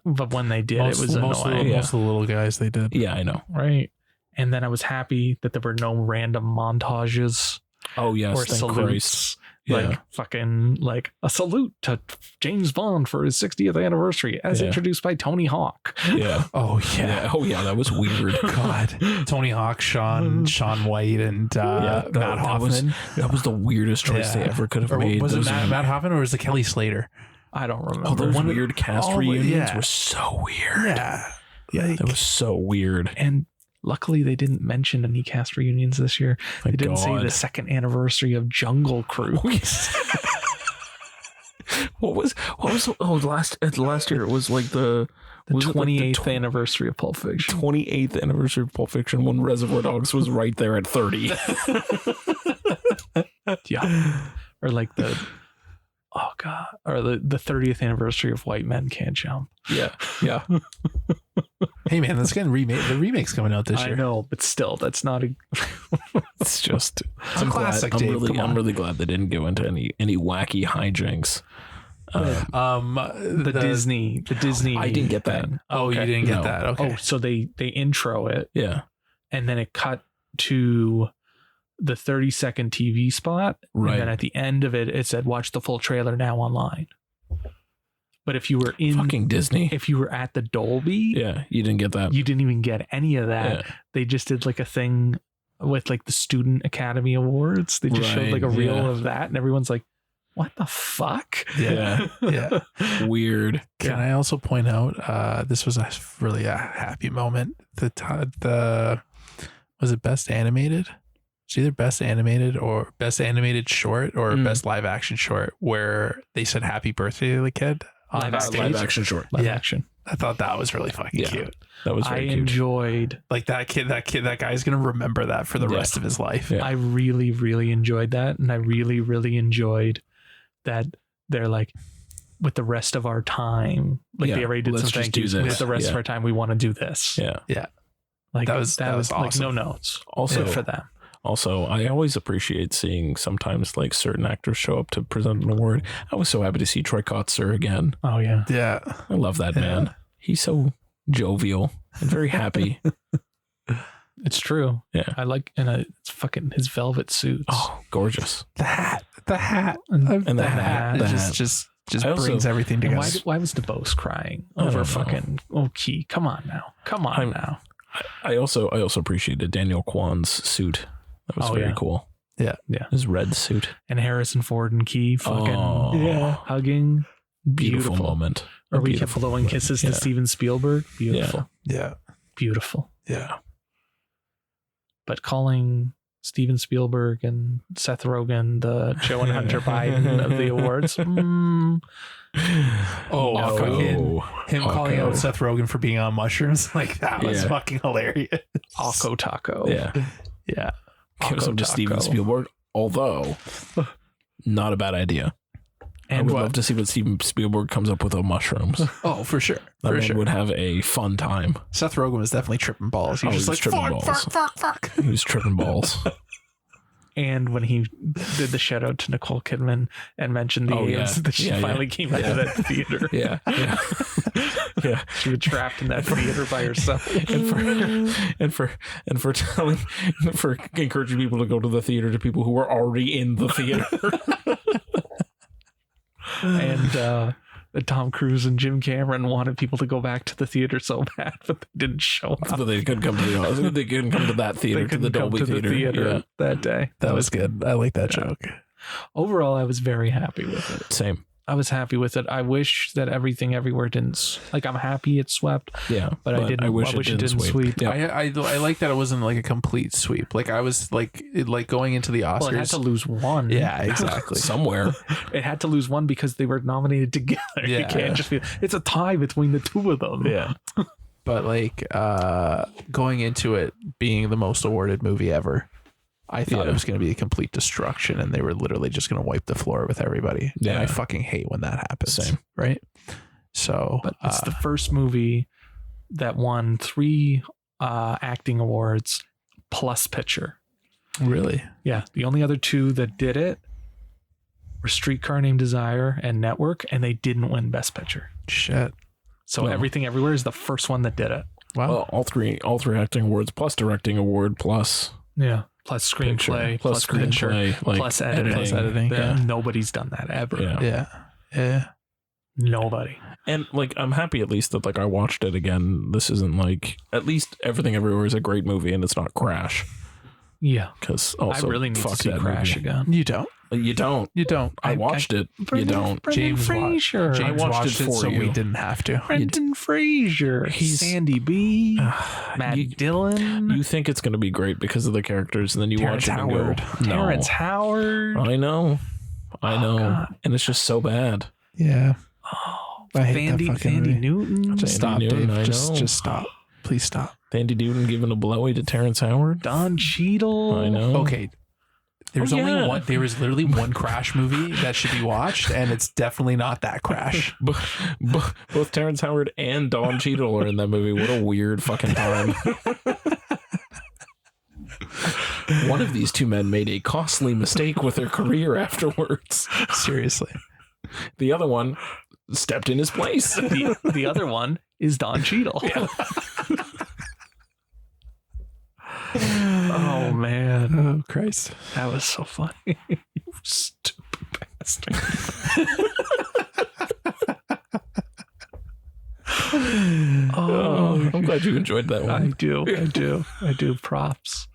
But when they did, it was most annoying. of the little guys they did. Yeah, I know. Right. And then I was happy that there were no random montages Oh yes, or thank salutes. Christ. Yeah. Like fucking like a salute to James Bond for his 60th anniversary as Yeah. introduced by Tony Hawk. Yeah. Oh Yeah. Oh yeah, that was weird. God. Tony Hawk, Sean White, and Matt Hoffman. That was the weirdest choice they ever could have Or made. was it Those- Matt Hoffman or was it Kelly Slater? I don't remember. Oh, those One of- weird cast all the- reunions yeah. were so weird. Yeah. That was so weird. And luckily they didn't mention any cast reunions this year. Thank They didn't say God. the second anniversary of Jungle Cruise. What was last year it was like the 28th anniversary of Pulp Fiction. 28th anniversary of Pulp Fiction when Reservoir Dogs was right there at 30. Yeah. Or like the 30th anniversary of White Men Can't Jump. Yeah. Hey man, that's getting remade. The remake's coming out this year. I know, but still, that's not a. It's just It's a classic, Dave. I'm really glad they didn't go into any wacky hijinks. The Disney. I didn't get that. thing. Oh, you didn't get that. Okay. Oh, so they intro it, Yeah. and then it cut to the 30-second TV spot, Right. and then at the end of it, it said, "Watch the full trailer now online." But if you were in Fucking Disney. if you were at the Dolby, Yeah, you didn't get that. you didn't even get any of that. Yeah. They just did like a thing with like the Student Academy Awards. They just showed like a Right, reel yeah. of that, and everyone's like, "What the fuck?" Yeah. Yeah. Weird. Can I also point out this was really a happy moment. The was it best animated? It's either best animated or best animated short or best live action short where they said happy birthday to the kid. Live action short. Live action. I thought that was really fucking cute. That was I very cute. enjoyed. Like that guy's gonna remember that for the rest of his life. Yeah. I really, really enjoyed that, and I really, really enjoyed that they're like, with the rest of our time, like Yeah, they already did let's some just thank do yous. this. With the rest of Yeah. our time, we want to do this. Yeah. Like That was like awesome. no notes. Also- Good for them. Also, I always appreciate seeing sometimes like certain actors show up to present an award. I was so happy to see Troy Kotsur again. Oh yeah. Yeah. I love that man. He's so jovial and very happy. It's true. Yeah. I like, and it's fucking his velvet suits. Oh, gorgeous. The hat. and the hat. It The just I also- brings everything And together. why was DeBose crying I over don't know. fucking Key? Come on now. I also appreciated Daniel Kwan's suit. That was very cool. Yeah. His red suit. And Harrison Ford and Key fucking Oh. hugging. Beautiful moment. Or we kept Beautiful blowing moment. kisses Yeah. to Steven Spielberg. Beautiful. Yeah. Beautiful. Yeah. But calling Steven Spielberg and Seth Rogen the Joe and Hunter Biden of the awards. Oh, No. fucking him calling Akko. out Seth Rogen for being on mushrooms. Like that was Yeah. fucking hilarious. Akko Taco. Yeah. Yeah. Gives him to Taco. Steven Spielberg. Although, not a bad idea. I And would what? love to see what Steven Spielberg comes up with on mushrooms. Oh, for sure. That For man sure. would have a fun time. Seth Rogen was definitely tripping balls. He was Oh, just he was like, tripping fuck, balls. fuck. He was tripping balls. And when he did the shout out to Nicole Kidman and mentioned the AIDS that she finally came out of that theater. Yeah. Yeah. She was trapped in that theater by herself. and for encouraging people to go to the theater to people who were already in the theater. And Tom Cruise and Jim Cameron wanted people to go back to the theater so bad, but they didn't show up. But they couldn't come to the they couldn't come to that theater, to the Dolby theater. Yeah. that day. That was good. I like that joke. Overall, I was very happy with it. Same. I was happy with it. I wish that Everything Everywhere didn't. Like, I'm happy it swept, Yeah. but I didn't. I wish it didn't sweep. Yeah. I like that it wasn't like a complete sweep. Like I was like going into the Oscars. Well, it had to lose one. Yeah, exactly. Somewhere. It had to lose one because they were nominated together. You Yeah. can't just be. It's a tie between the two of them. Yeah. But like going into it being the most awarded movie ever, I thought it was going to be a complete destruction, and they were literally just going to wipe the floor with everybody. Yeah. And I fucking hate when that happens. Same. Right. So, But it's the first movie that won 3 acting awards plus picture. really, Yeah, the only other 2 that did it were Streetcar Named Desire and Network, and they didn't win Best Picture. shit. So Well- Everything Everywhere is the first one that did it. Wow. Well, all three acting awards plus directing award plus Yeah, plus screenplay, picture, plus picture, screenplay, like plus editing. Plus editing, Yeah, yeah. nobody's done that ever. Yeah. yeah. Yeah. Nobody. And like, I'm happy at least that like I watched it again. This isn't like, at least Everything Everywhere is a great movie and it's not Crash. Yeah, Because also, I really need to fuck see that Crash movie. again. You don't. You don't. You don't. I watched it. You don't. James Fraser. James watched watched it it, for so you. we didn't have to. Brendan Fraser. He's- Sandy B. Matt You- Dillon. You think it's going to be great because of the characters, and then you Terrence watch it and Howard. go, no. Terrence Howard. I know. Oh, God. And it's just so bad. Yeah. Oh, I hate that fucking Thandie movie. Newton. Just stop, Sandy Newton, Dave. I Just know. stop. Please stop. Thandie Newton giving a blowy to Terrence Howard. Don Cheadle. I know. Okay. There's only one. There is literally one Crash movie that should be watched, and it's definitely not that Crash. Both Terrence Howard and Don Cheadle are in that movie. What a weird fucking time. One of these two men made a costly mistake with their career afterwards. Seriously. The other one stepped in his place. The other one is Don Cheadle. Yeah. Oh man, Oh Christ. that was so funny. You stupid bastard. Oh, I'm glad you enjoyed that I one. do. Props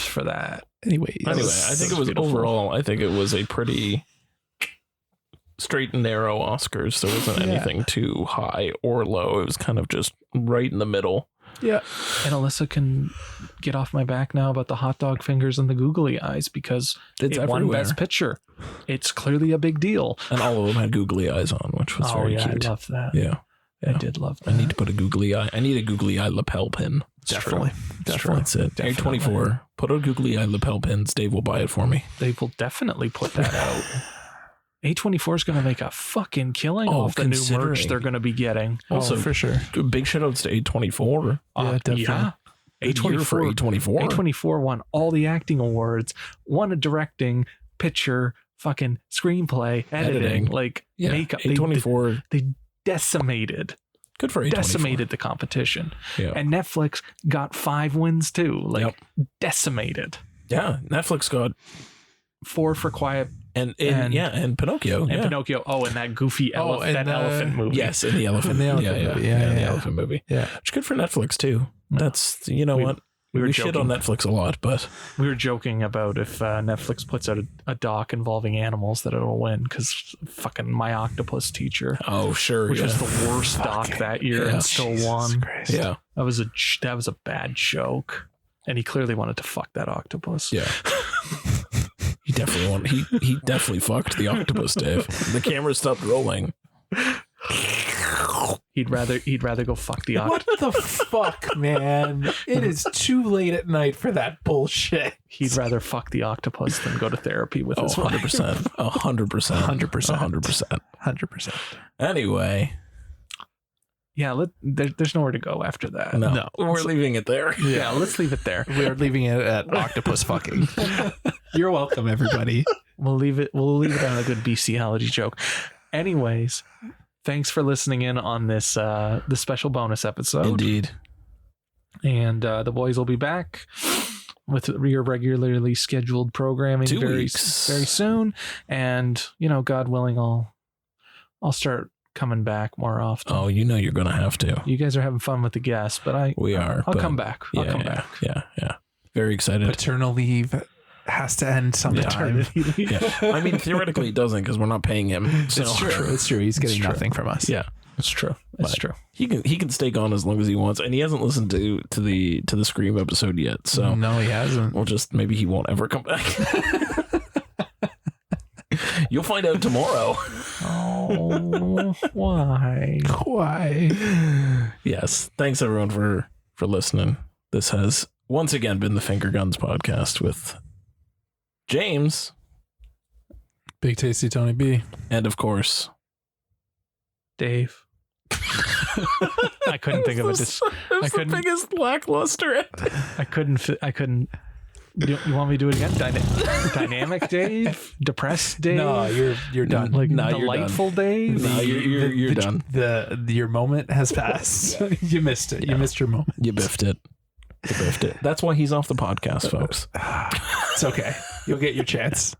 for that. Anyways. Anyway, I think it was beautiful. overall, I think it was a pretty straight and narrow Oscars. There wasn't anything too high or low. It was kind of just right in the middle. Yeah. And Alyssa can get off my back now about the hot dog fingers and the googly eyes because It's it won everywhere. Best Picture. It's clearly a big deal. And all of them had googly eyes on, which was very cute. I love that. Yeah. I did love that. I need to put a googly eye. I need a googly eye lapel pin. Definitely. That's it. Definitely. A24. Put a googly eye lapel pins. Dave will buy it for me. They will definitely put that out. A24 is going to make a fucking killing Oh, off the new merch considering. they're going to be getting. Also, for sure. big shout outs to A24. Yeah, definitely. Yeah. Good year for A24. A24 won all the acting awards, won a directing, picture, fucking screenplay, editing. Like Yeah. makeup. A24. They decimated Good for A24. the competition. Yeah. And Netflix got 5 wins too. Like decimated. Yeah. Netflix got 4 for Quiet and Pinocchio. and yeah. Pinocchio. Oh, and that goofy Oh, and, elephant movie. Yes, in the elephant. In the elephant movie. Yeah, the yeah. elephant movie. Yeah. It's good for Netflix too. No. That's what we were we shit on joking. Netflix a lot, but We were joking about if Netflix puts out a doc involving animals that it'll win because fucking My Octopus Teacher, oh sure, which yeah. was the worst doc that year Yeah. and still Jesus won. Christ. yeah, That was a bad joke, and he clearly wanted to fuck that octopus. yeah. He definitely fucked the octopus, Dave. The camera stopped rolling. He'd rather go fuck the What octopus. the fuck, man? It is too late at night for that bullshit. He'd rather fuck the octopus than go to therapy with Oh, his wife. 100%. 100%. 100%. Anyway, Yeah, there's nowhere to go after that. no. We're leaving it there. Yeah, let's leave it there. We're leaving it at octopus fucking. You're welcome, everybody. We'll leave it on a good bestiality joke. Anyways, thanks for listening in on this the special bonus episode. Indeed. And the boys will be back with your regularly scheduled programming 2 very weeks. very soon. And God willing, I'll start coming back more often. Oh, you know you're gonna have to. You guys are having fun with the guests, but We are. I'll but- come back. I'll come back. Yeah. Very excited. Paternal leave has to end sometime. Yeah. I mean, theoretically, it doesn't because we're not paying him. So It's true. It's true. He's getting true. nothing from us. Yeah, It's true. It's But- true. he can stay gone as long as he wants, and he hasn't listened to the Scream episode yet. So No, he hasn't. we'll just maybe he won't ever come back. You'll find out tomorrow. Oh, why? Why? Yes. Thanks everyone for listening. This has once again been the Finger Guns podcast with James Big Tasty Tony B. and of course Dave. I couldn't think of it. That's I the couldn't- biggest lackluster. I couldn't. You want me to do it again? Dynamic Dave? Depressed Dave? No, you're done. Like No, you're delightful Dave? No, you're done. Your moment has passed. You missed it. You missed your moment. You biffed it. That's why he's off the podcast, folks. It's okay. You'll get your chance.